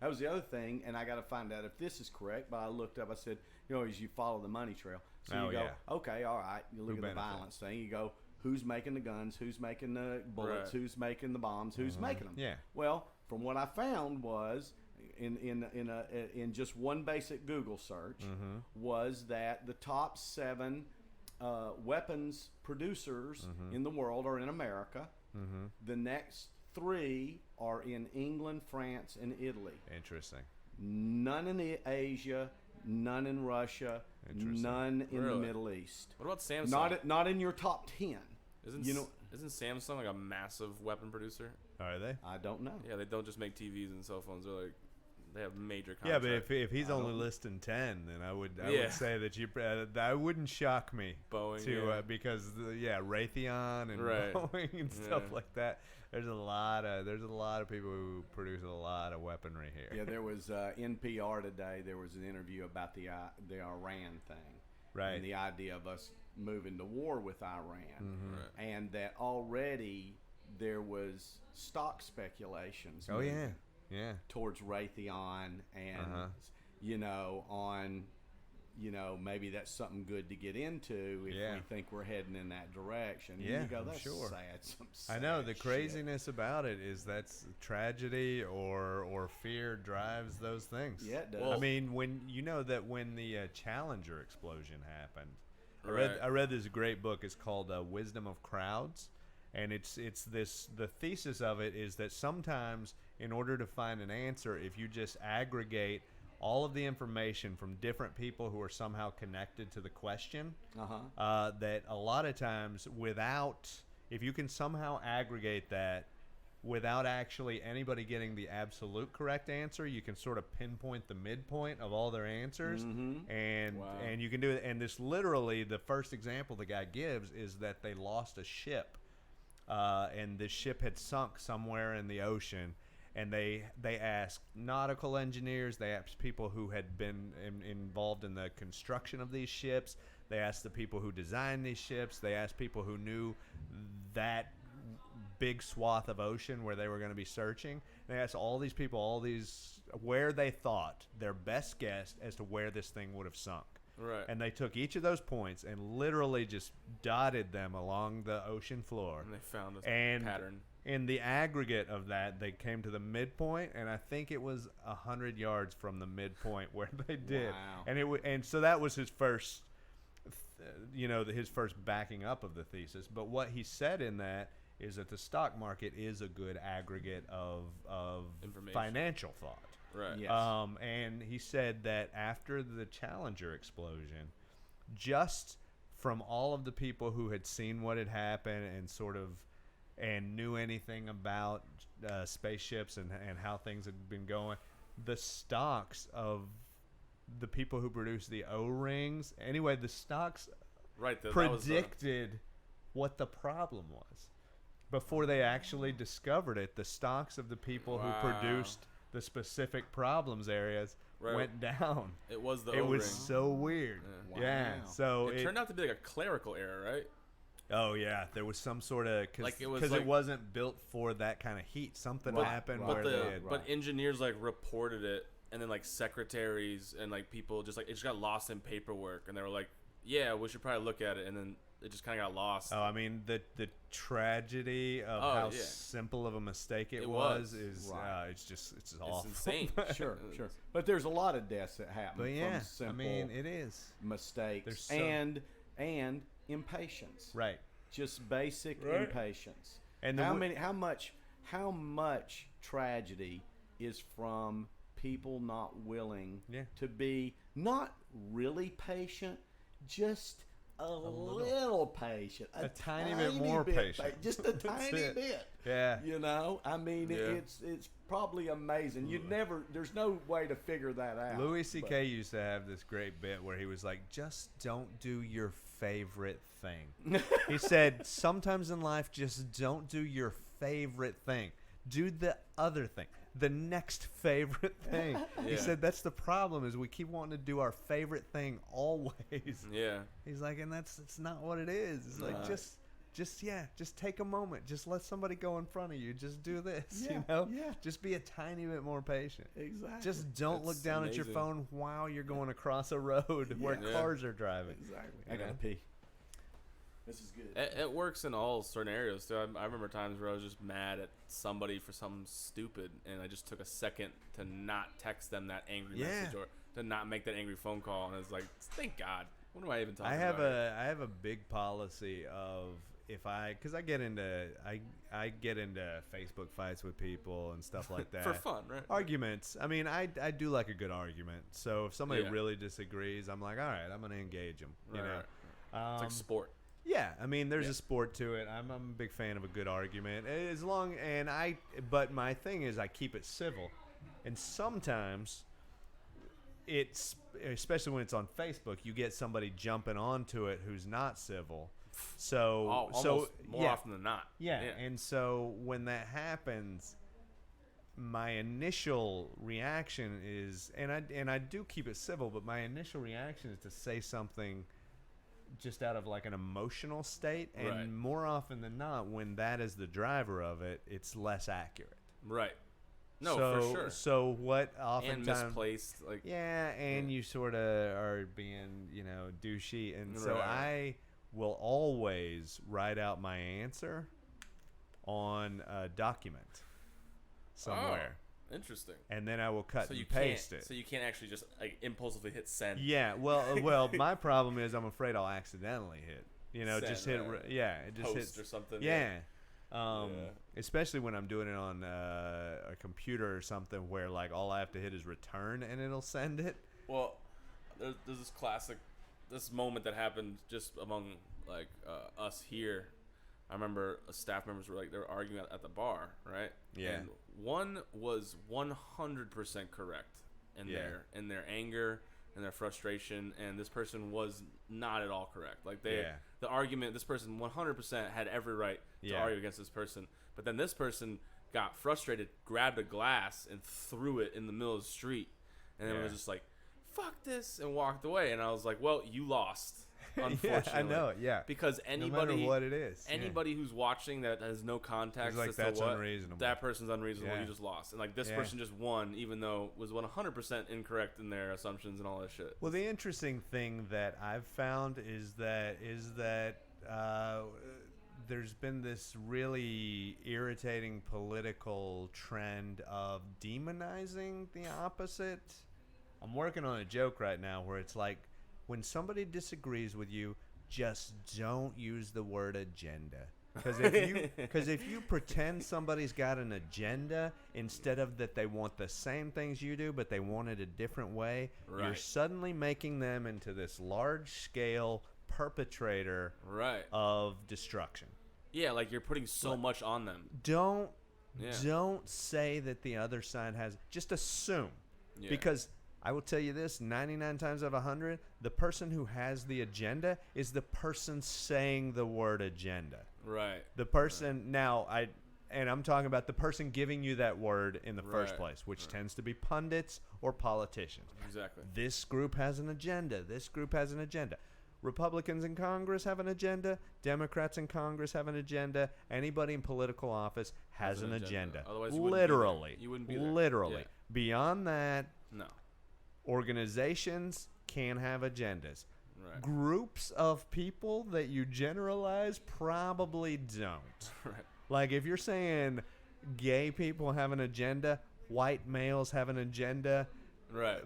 was the other thing. And I got to find out if this is correct. But I looked up. I said, as you follow the money trail, so you go, okay, all right. You look at the benefits? violence thing. You go, who's making the guns? Who's making the bullets? Right. Who's making the bombs? Who's making them? Yeah. Well, from what I found was in just one basic Google search was that the top 7 weapons producers in the world are in America. The next 3 are in England, France, and Italy. Interesting. None in Asia, none in Russia, Interesting. none in the Really? Middle East. What about Samsung? Not in your top 10. Isn't Samsung like a massive weapon producer? Are they? I don't know. Yeah, they don't just make TVs and cell phones. They have major Yeah, contracts. but if he's only listing 10, then I would Yeah. say that that wouldn't shock me. Boeing, because Raytheon and Right. Boeing and stuff Yeah. like that. There's a lot of people who produce a lot of weaponry here. Yeah, there was NPR today. There was an interview about the Iran thing, Right. And the idea of us moving to war with Iran, Right. and that already there was stock speculations. Oh, yeah. towards Raytheon and on maybe that's something good to get into if we think we're heading in that direction. And you go, that's sad. I know the shit. craziness about it is that's tragedy or fear drives those things. Yeah, it does. I mean, when the Challenger explosion happened, Right. I read this great book. It's called Wisdom of Crowds, and it's the thesis of it is that sometimes in order to find an answer, if you just aggregate all of the information from different people who are somehow connected to the question, that a lot of times if you can somehow aggregate that without actually anybody getting the absolute correct answer, you can sort of pinpoint the midpoint of all their answers, and you can do it. And this literally, the first example the guy gives is that they lost a ship, and the ship had sunk somewhere in the ocean. And they asked nautical engineers, they asked people who had been involved in the construction of these ships, they asked the people who designed these ships, they asked people who knew that big swath of ocean where they were going to be searching. They asked all these people, where they thought their best guess as to where this thing would have sunk. Right. And they took each of those points and literally just dotted them along the ocean floor. And they found this pattern. In the aggregate of that, they came to the midpoint, and I think it was 100 yards from the midpoint where they did. Wow. And so that was his first, his first backing up of the thesis. But what he said in that is that the stock market is a good aggregate of financial thought. Right. Yes. And he said that after the Challenger explosion, just from all of the people who had seen what had happened and knew anything about spaceships and how things had been going, the stocks of the people who produced the O-rings, anyway, the stocks predicted what the problem was. Before they actually discovered it, the stocks of the people who produced the specific problems areas went down. It was the O-ring. It was O-ring. so weird. Yeah. Wow. So it turned out to be like a clerical error, right? Oh yeah, there was some sort of because it wasn't built for that kind of heat. Something happened but engineers reported it, and then secretaries and people just it just got lost in paperwork, and they were like, yeah, we should probably look at it, and then it just kind of got lost. Oh, I mean the tragedy of how simple of a mistake it was is it's awful. It's insane. Sure. But there's a lot of deaths that happen from simple it is mistakes and impatience. Right. Just basic impatience. And how much tragedy is from people not willing to be not really patient, just a little patient, a tiny bit more patient, just a tiny bit. Yeah. I mean, it's probably amazing. There's no way to figure that out. Louis C.K. used to have this great bit where he was like, just don't do your favorite thing. He said, sometimes in life, just don't do your favorite thing. Do the other thing. The next favorite thing. He said that's the problem is we keep wanting to do our favorite thing always. Yeah. He's like, and it's not what it is. It's like just take a moment. Just let somebody go in front of you. Just do this. Yeah. Just be a tiny bit more patient. Exactly. Just don't look down at your phone while you're going across a road where cars are driving. Exactly. I gotta pee. This is good. It works in all certain areas too. I remember times where I was just mad at somebody for something stupid, and I just took a second to not text them that angry message or to not make that angry phone call, and I was like, thank God. What am I even talking about? I have a big policy of because I get into Facebook fights with people and stuff like that for fun, right? Arguments. I mean, I do like a good argument. So if somebody really disagrees, I'm like, all right, I'm gonna engage them. You know, it's like sport. Yeah, I mean, there's a sport to it. I'm a big fan of a good argument. But my thing is I keep it civil. And sometimes it's, especially when it's on Facebook, you get somebody jumping onto it who's not civil. So more often than not. Yeah. And so when that happens, my initial reaction is, and I do keep it civil, but my initial reaction is to say something just out of an emotional state, and more often than not, when that is the driver of it, it's less accurate. Right. No, so, for sure. So what And oftentimes misplaced, like and you sort of are being, douchey, and so Right. I will always write out my answer on a document somewhere, interesting. and then I will cut So you and paste can't. it. So you can't actually just like impulsively hit send. Yeah, well, my problem is I'm afraid I'll accidentally hit. Send, just hit. right. Just Post hit or something. Yeah. Yeah. Especially when I'm doing it on a computer or something where like all I have to hit is return and it'll send it. Well, there's this this moment that happened just among like us here. I remember staff members were like they were arguing at the bar, right? Yeah. And one was 100% correct in their anger and their frustration, and this person was not at all correct. Like the argument, this person 100% had every right to argue against this person, but then this person got frustrated, grabbed a glass and threw it in the middle of the street, and then was just like, "Fuck this," and walked away. And I was like, "Well, you lost." Unfortunately, I know it. Yeah, because anybody, no matter what it is, anybody who's watching that has no context like, as that's to what unreasonable. that person's unreasonable. Yeah. You just lost, and like this person just won, even though was 100% incorrect in their assumptions and all that shit. Well, the interesting thing that I've found is that there's been this really irritating political trend of demonizing the opposite. I'm working on a joke right now where it's like, when somebody disagrees with you, just don't use the word agenda. Because if you pretend somebody's got an agenda instead of that they want the same things you do, but they want it a different way, you're suddenly making them into this large-scale perpetrator of destruction. Yeah, like you're putting so much on them. Don't say that the other side has. Just assume, because I will tell you this: 99 times out of 100, the person who has the agenda is the person saying the word agenda. Right. The person I'm talking about the person giving you that word in the first place, which tends to be pundits or politicians. Exactly. This group has an agenda. This group has an agenda. Republicans in Congress have an agenda. Democrats in Congress have an agenda. Anybody in political office has an agenda. Otherwise, you wouldn't be there. Literally. Yeah. Beyond that, no. Organizations can have agendas. Right. Groups of people that you generalize probably don't. Right. Like if you're saying gay people have an agenda, white males have an agenda,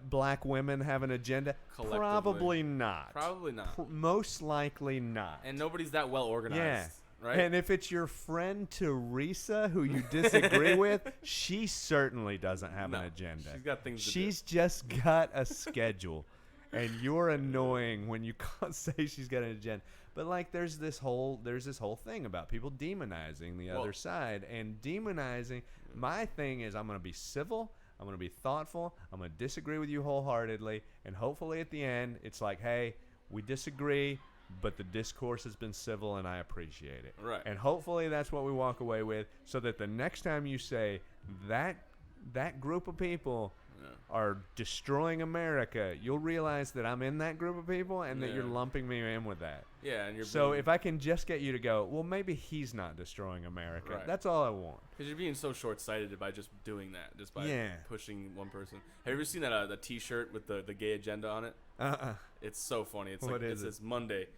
black women have an agenda, probably not. Probably not. Most likely not. And nobody's that well organized. Yeah. Right? And if it's your friend Teresa who you disagree with, she certainly doesn't have an agenda. She's got things to do. She's just got a schedule. And you're annoying when you say she's got an agenda. But like there's this whole thing about people demonizing the other side. And demonizing, my thing is I'm going to be civil, I'm going to be thoughtful, I'm going to disagree with you wholeheartedly, and hopefully at the end it's like, hey, we disagree, but the discourse has been civil and I appreciate it. Right. And hopefully that's what we walk away with, so that the next time you say that group of people are destroying America, you'll realize that I'm in that group of people and that you're lumping me in with that. Yeah, and you're so if I can just get you to go, well, maybe he's not destroying America. That's all I want. Because you're being so short-sighted by just doing that, just by pushing one person. Have you ever seen that the T-shirt with the gay agenda on it? It's so funny. It's like it says Monday,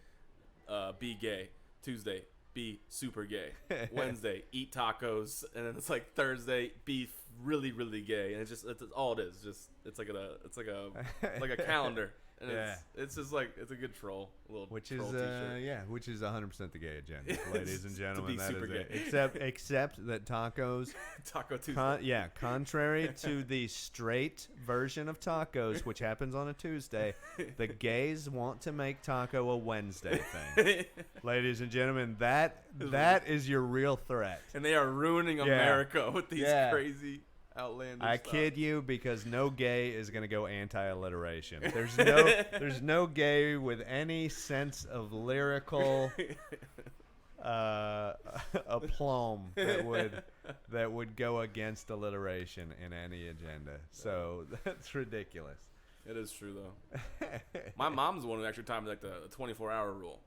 be gay. Tuesday, be super gay. Wednesday, eat tacos, and then it's like Thursday, be really really gay, and it's all it is. It's like a calendar. And it's just like it's a good troll, which troll is t-shirt. Which is 100% the gay agenda, ladies and gentlemen. To be super gay. Except that tacos, Taco Tuesday. Contrary to the straight version of tacos, which happens on a Tuesday, the gays want to make taco a Wednesday thing. Ladies and gentlemen, that is your real threat, and they are ruining America with these crazy. Outlandish I stuff. kid you, because no gay is going to go anti-alliteration. There's no gay with any sense of lyrical aplomb that would go against alliteration in any agenda. So that's ridiculous. It is true though. My mom's the one who actually taught me like the 24-hour rule.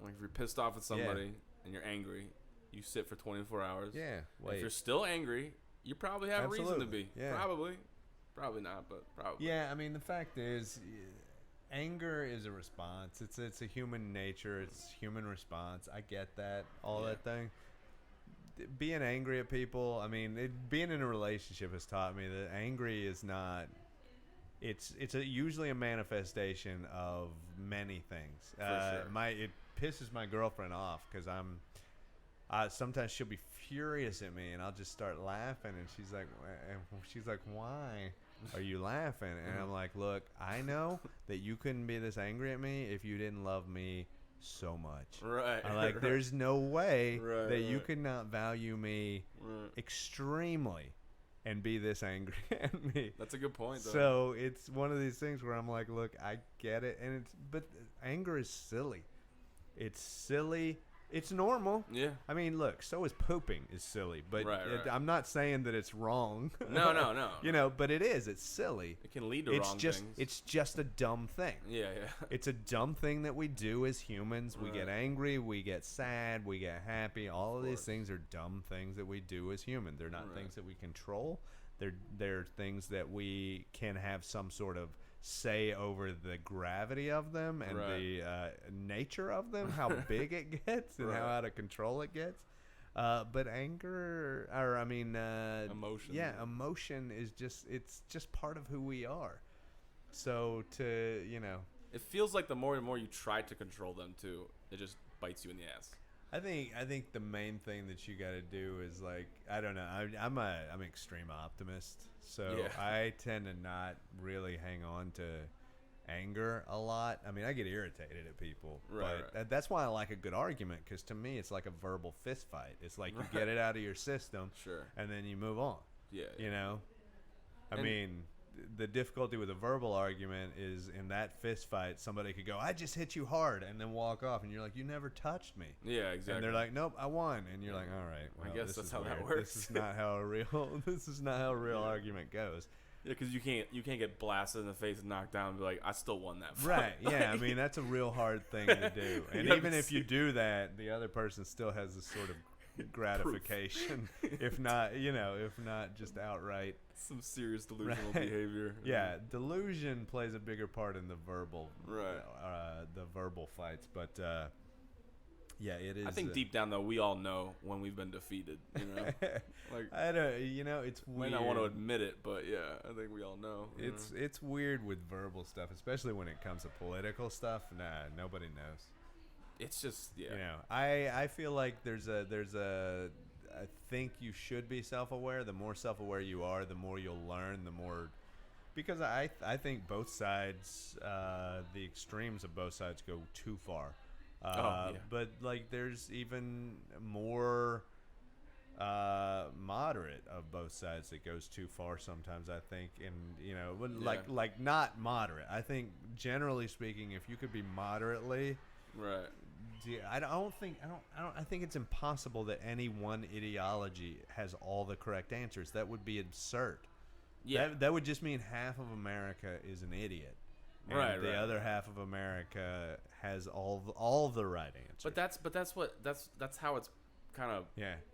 Like if you're pissed off at somebody and you're angry, you sit for 24 hours. Yeah. If you're still angry, You probably have a reason to be. Yeah. Probably not, but probably. Yeah, I mean, the fact is, anger is a response. It's a human nature. It's human response. I get that, that thing. Being angry at people, I mean, being in a relationship has taught me that angry is not. It's usually a manifestation of many things. For sure. It pisses my girlfriend off because sometimes she'll be furious at me and I'll just start laughing and she's like, why are you laughing? And I'm like, look, I know that you couldn't be this angry at me if you didn't love me so much. Right. I'm like, there's no way that you right. could not value me extremely and be this angry at me. That's a good point, though. So it's one of these things where I'm like, look, I get it, but anger is silly. It's silly. It's normal. Yeah. I mean, look, so is pooping is silly, but Right. I'm not saying that it's wrong. No. But it is. It's silly. It can lead to wrong things. It's just a dumb thing. Yeah. It's a dumb thing that we do as humans. We get angry, we get sad, we get happy. All of these things are dumb things that we do as humans. They're not things that we control. They're things that we can have some sort of say over the gravity of them and the nature of them, how big it gets and how out of control it gets. But anger, or I mean, emotion. Yeah, emotion is it's just part of who we are. So it feels like the more and more you try to control them too, it just bites you in the ass. I think the main thing that you got to do is like, I don't know, I'm an extreme optimist, so I tend to not really hang on to anger a lot. I mean, I get irritated at people, but that's why I like a good argument, because to me it's like a verbal fist fight. It's like you get it out of your system, and then you move on. You know, I mean, the difficulty with a verbal argument is in that fist fight, somebody could go, I just hit you hard, and then walk off, and you're like, you never touched me. Yeah, exactly. And they're like, nope, I won. And you're like, all right, well, I guess that's how that works. This is not how a real argument goes. Yeah, because you can't get blasted in the face and knocked down and be like, I still won that fight. Right, yeah, I mean, that's a real hard thing to do. And even if you do that, the other person still has this sort of gratification, if not just outright some serious delusional behavior. Yeah, delusion plays a bigger part in the verbal fights, but yeah, it is. I think deep down though, we all know when we've been defeated. You know, like I don't. It's weird. Might not want to admit it, but yeah, I think we all know. It's weird with verbal stuff, especially when it comes to political stuff. Nah, nobody knows. It's just I feel like there's a I think you should be self-aware. The more self-aware you are, the more you'll learn, the more, because I think both sides, the extremes of both sides go too far. But like there's even more moderate of both sides that goes too far sometimes, I think. And like not moderate. I think generally speaking, if you could be moderately I think it's impossible that any one ideology has all the correct answers. That would be absurd. Yeah, that would just mean half of America is an idiot, and the other half of America has all the right answers. But that's how it's kind of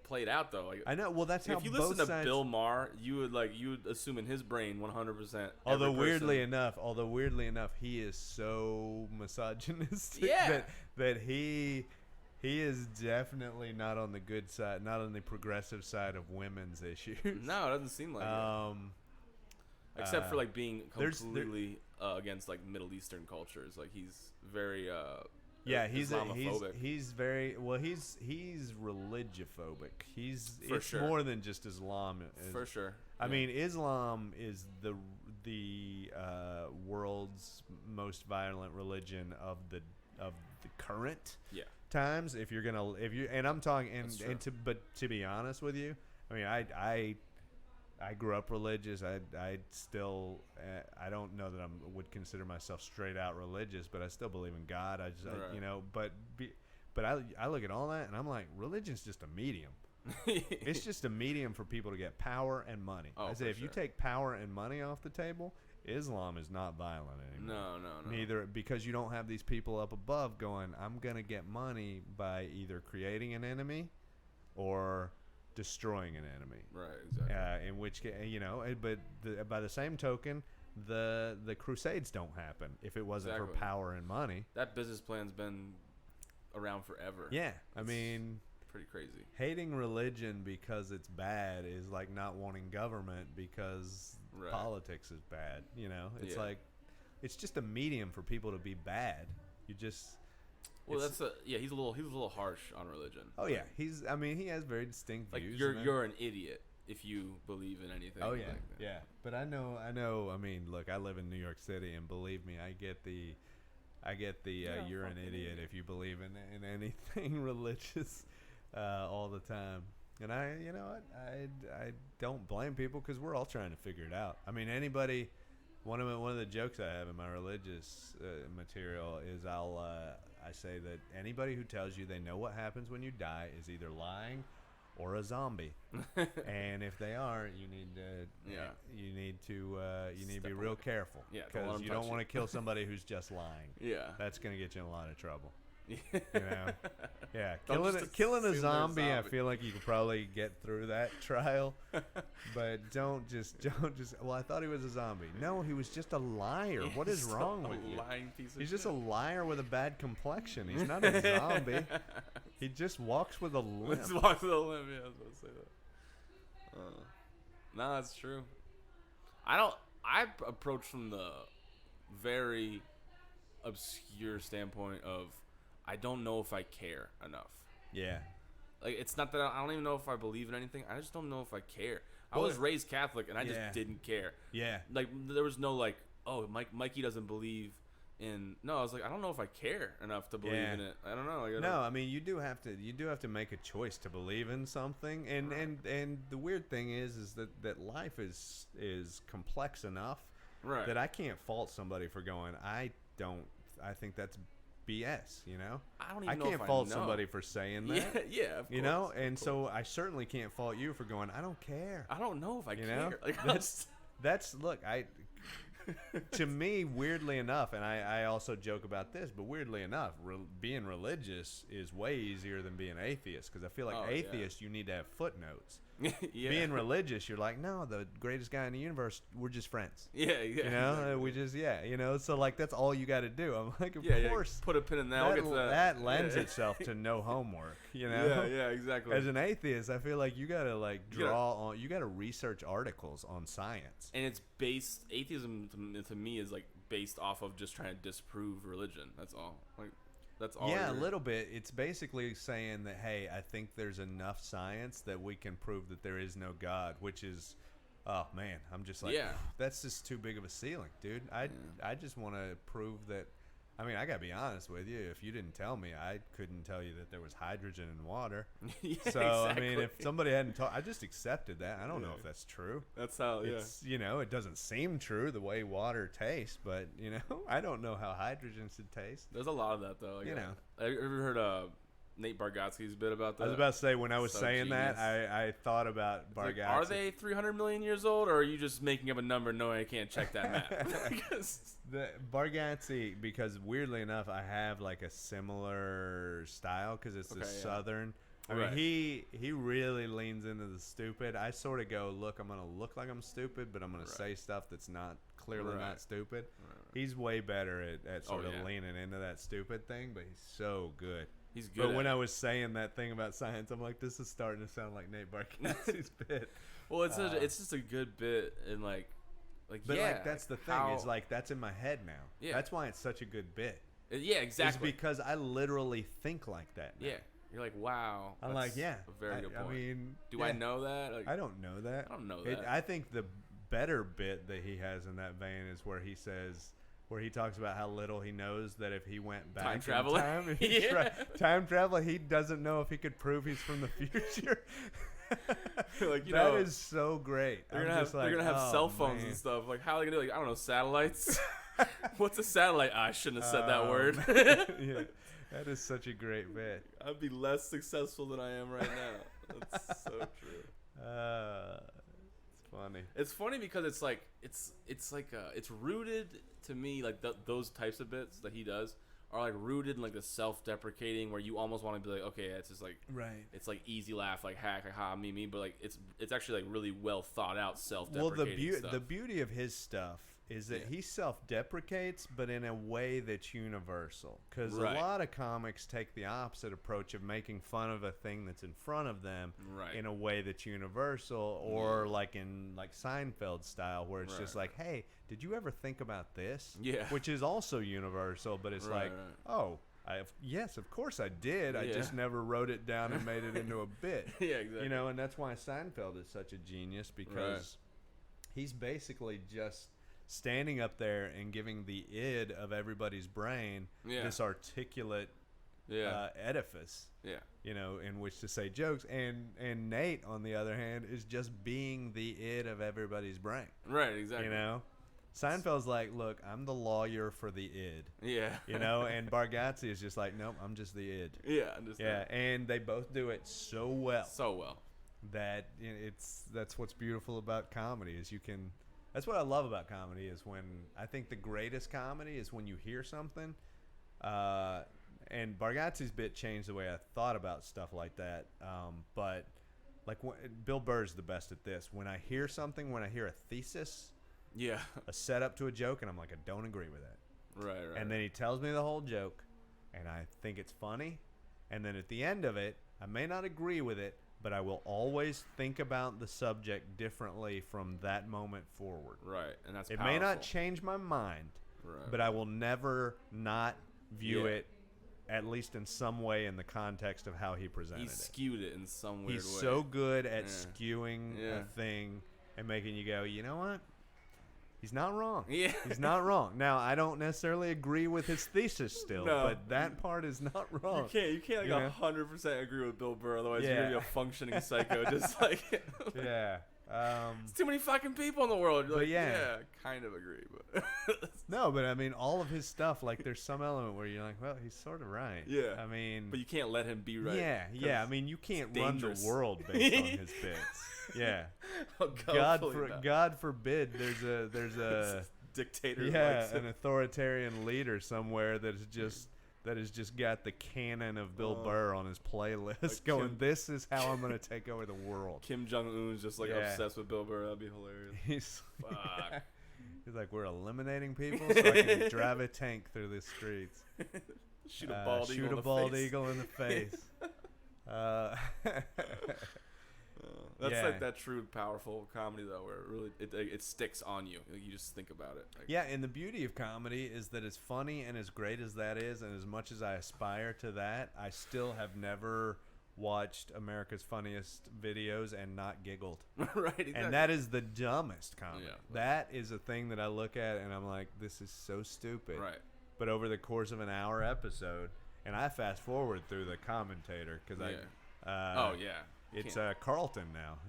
played out though. Like, I know. Well, that's how if you both listen to sides, Bill Maher, you would assume in his brain 100%. Although weirdly enough, he is so misogynistic that he is definitely not on the good side, not on the progressive side of women's issues. No, it doesn't seem like it. Except for like being completely against like Middle Eastern cultures. Like he's very he's Islamophobic. He's very he's religiphobic. It's more than just Islam. For sure. I mean, Islam is the world's most violent religion of the current times. But to be honest with you, I mean, I grew up religious. I still I don't know that I would consider myself straight out religious, but I still believe in God. But I look at all that and I'm like, religion's just a medium. It's just a medium for people to get power and money. I say if you take power and money off the table, Islam is not violent anymore. No. Neither, because you don't have these people up above going, I'm gonna get money by either creating an enemy or destroying an enemy. Right, exactly. In which case, but by the same token, the Crusades don't happen if it wasn't for power and money. That business plan's been around forever. Yeah, I mean, pretty crazy. Hating religion because it's bad is like not wanting government because politics is bad. It's like it's just a medium for people to be bad. You just he's a little harsh on religion. Oh yeah, he has very distinct views. You're an idiot if you believe in anything. Oh yeah, like that. yeah. But I know. I mean, look, I live in New York City, and believe me, I get the you're an idiot if you believe in anything religious all the time. And I don't blame people because we're all trying to figure it out. I mean, anybody. One of the jokes I have in my religious material is I say that anybody who tells you they know what happens when you die is either lying or a zombie. And if they are, you need to be real careful. Yeah, because you don't want to kill somebody who's just lying. Yeah, that's gonna get you in a lot of trouble. Yeah, killing a zombie. I feel like you could probably get through that trial, but don't just. Well, I thought he was a zombie. No, he was just a liar. What is wrong with you? Lying piece of He's shit. just a liar with a bad complexion. He's not a zombie. He just walks with a limp. Just walks with a limp. Yeah, I was about to say that. No, that's true. I approach from the very obscure standpoint of I don't know if I care enough. Yeah. Like, it's not that I don't even know if I believe in anything. I just don't know if I care. I was raised Catholic, and I just didn't care. Yeah. Like, there was no, like, oh, Mikey doesn't believe in... No, I was like, I don't know if I care enough to believe in it. I don't know. Like, I mean, you do have to make a choice to believe in something. And the weird thing is that life is complex enough that I can't fault somebody for going, I think that's BS, I don't even I know if can't fault know. somebody for saying that. Yeah, of course. And so I certainly can't fault you for going, I don't care. I don't know if I care. Like, that's look, to me, weirdly enough, and I also joke about this, but weirdly enough, being religious is way easier than being atheist, because I feel like atheist, you need to have footnotes. Being religious, you're like, no, the greatest guy in the universe, we're just friends. Exactly. We just so like that's all you got to do. I'm like, of course, put a pin in that. I'll get to that. That lends itself to no homework. Yeah, exactly. As an atheist, I feel like you gotta you gotta research articles on science, and it's based atheism to me is like based off of just trying to disprove religion. That's all. Like, that's all. Yeah, a little bit. It's basically saying that, hey, I think there's enough science that we can prove that there is no God, which is, oh man, I'm just like, that's just too big of a ceiling, dude. I just want to prove that. I mean, I gotta be honest with you. If you didn't tell me, I couldn't tell you that there was hydrogen in water. Exactly. I mean, if somebody hadn't told, I just accepted that. I don't know if that's true. That's how. It's it doesn't seem true the way water tastes, but I don't know how hydrogen should taste. There's a lot of that though. Like, have you ever heard Nate Bargatze's bit about that? I was about to say, when I was saying genius. That, I thought about Bargatze. Like, are they 300 million years old, or are you just making up a number knowing I can't check that map? The Bargatze, because weirdly enough, I have like a similar style because it's a southern. I mean, he really leans into the stupid. I sort of go, look, I'm gonna look like I'm stupid, but I'm gonna say stuff that's not clearly not stupid. He's way better at sort of leaning into that stupid thing, but he's so good. He's good. But when I was saying that thing about science, I'm like, this is starting to sound like Nate Bargatze's bit. Well, it's just a good bit, and like that's the thing. Is like that's in my head now. Yeah, that's why it's such a good bit. Yeah, exactly. It's because I literally think like that now. Yeah, you're like, wow. I'm like, a very good point. I mean, do I know that? Like, I don't know that. I don't know that. I think the better bit that he has in that vein is where he says. Where he talks about how little he knows that if he went back time travel, he doesn't know if he could prove he's from the future. Like, that is so great. They're gonna have cell phones and stuff. Like, how are they gonna do? Like, I don't know, satellites. What's a satellite? I shouldn't have said that word. Yeah, that is such a great bit. I'd be less successful than I am right now. That's so true. Funny. It's funny because it's like it's rooted to me, like those types of bits that he does are like rooted in like the self-deprecating, where you almost want to be like, okay, it's just like it's like easy laugh, like hack, like ha, me, but like it's actually like really well thought out self-deprecating stuff. The beauty of his stuff is that he self-deprecates, but in a way that's universal. Because a lot of comics take the opposite approach of making fun of a thing that's in front of them in a way that's universal, or like in like Seinfeld style, where it's just like, hey, did you ever think about this? Yeah. Which is also universal, but it's oh, yes, of course I did. I just never wrote it down and made it into a bit. Yeah, exactly. You know, and that's why Seinfeld is such a genius, because he's basically just standing up there and giving the id of everybody's brain this articulate edifice, you know, in which to say jokes. And Nate, on the other hand, is just being the id of everybody's brain. Right, exactly. You know? Seinfeld's like, look, I'm the lawyer for the id. Yeah. You know, and Bargatze is just like, nope, I'm just the id. Yeah, I'm just and they both do it so well. So well. That that's what's beautiful about comedy, is you can... That's what I love about comedy, is when I think the greatest comedy is when you hear something, and Bargatze's bit changed the way I thought about stuff like that. But like Bill Burr's the best at this. When I hear something, when I hear a thesis, a setup to a joke, and I'm like, I don't agree with that. Right. And then he tells me the whole joke, and I think it's funny, and then at the end of it, I may not agree with it, but I will always think about the subject differently from that moment forward. Right, and that's it. Powerful. May not change my mind, but I will never not view it, at least in some way, in the context of how he presented it. He skewed it in some weird way. He's so good at skewing a thing and making you go, you know what? He's not wrong. Yeah. He's not wrong. Now, I don't necessarily agree with his thesis still, but that part is not wrong. You can't like 100% agree with Bill Burr, otherwise you're going to be a functioning psycho. Just like... It's too many fucking people in the world. You're like, kind of agree. But no, but I mean, all of his stuff, like there's some element where you're like, well, he's sort of right. Yeah. I mean... But you can't let him be right. Yeah. I mean, you can't run the world based on his bits. Yeah. God forbid there's a dictator. Yeah, an authoritarian leader somewhere that has just got the canon of Bill Burr on his playlist, like going, this is how I'm gonna take over the world. Kim Jong-un's just like obsessed with Bill Burr. That'd be hilarious. He's like, we're eliminating people so I can drive a tank through the streets. Shoot a bald eagle in the face. That's like that true powerful comedy though, where it really it sticks on you. Like, you just think about it. Like, and the beauty of comedy is that as funny and as great as that is, and as much as I aspire to that, I still have never watched America's Funniest Videos and not giggled. Right, exactly. And that is the dumbest comedy. That is a thing that I look at and I'm like, this is so stupid. Right. But over the course of an hour episode, and I fast forward through the commentator because it's Carlton now.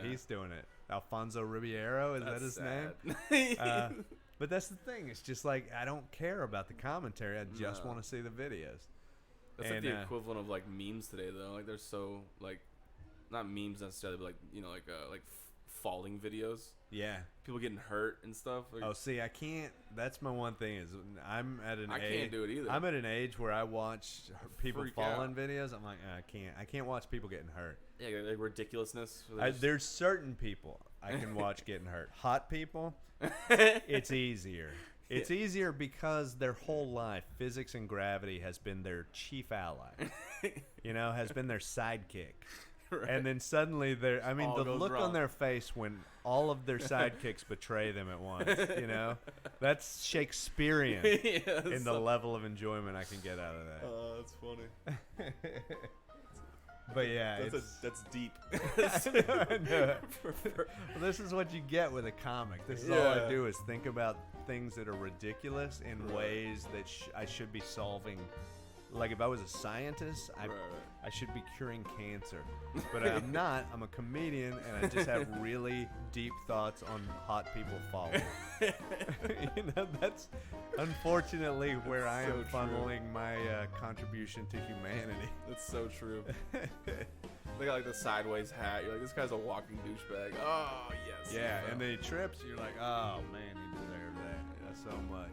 He's doing it. Alfonso Ribeiro, is that his name? But that's the thing. It's just like, I don't care about the commentary. I just want to see the videos. That's like the equivalent of like memes today, though. Like they're so like, not memes necessarily, but like falling videos. Yeah. People getting hurt and stuff. Like, I can't. That's my one thing is I'm at an age. I can't do it either. I'm at an age where I watch people falling videos. I'm like, I can't watch people getting hurt. Yeah, like ridiculousness. There's certain people I can watch getting hurt. Hot people, it's easier. It's easier because their whole life, physics and gravity has been their chief ally. Has been their sidekick. Right. And then suddenly the look on their face when all of their sidekicks betray them at once, that's Shakespearean in the level of enjoyment I can get out of that. Oh, that's funny. But yeah, that's deep. I know. Well, this is what you get with a comic. This is all I do is think about things that are ridiculous in ways that I should be solving. Like if I was a scientist, I should be curing cancer. But I'm not. I'm a comedian, and I just have really deep thoughts on hot people falling. That's unfortunately where I am funneling my contribution to humanity. That's so true. They got like the sideways hat. You're like, this guy's a walking douchebag. Oh, yes. Yeah, and then he trips. You're like, oh, man, he deserved that so much.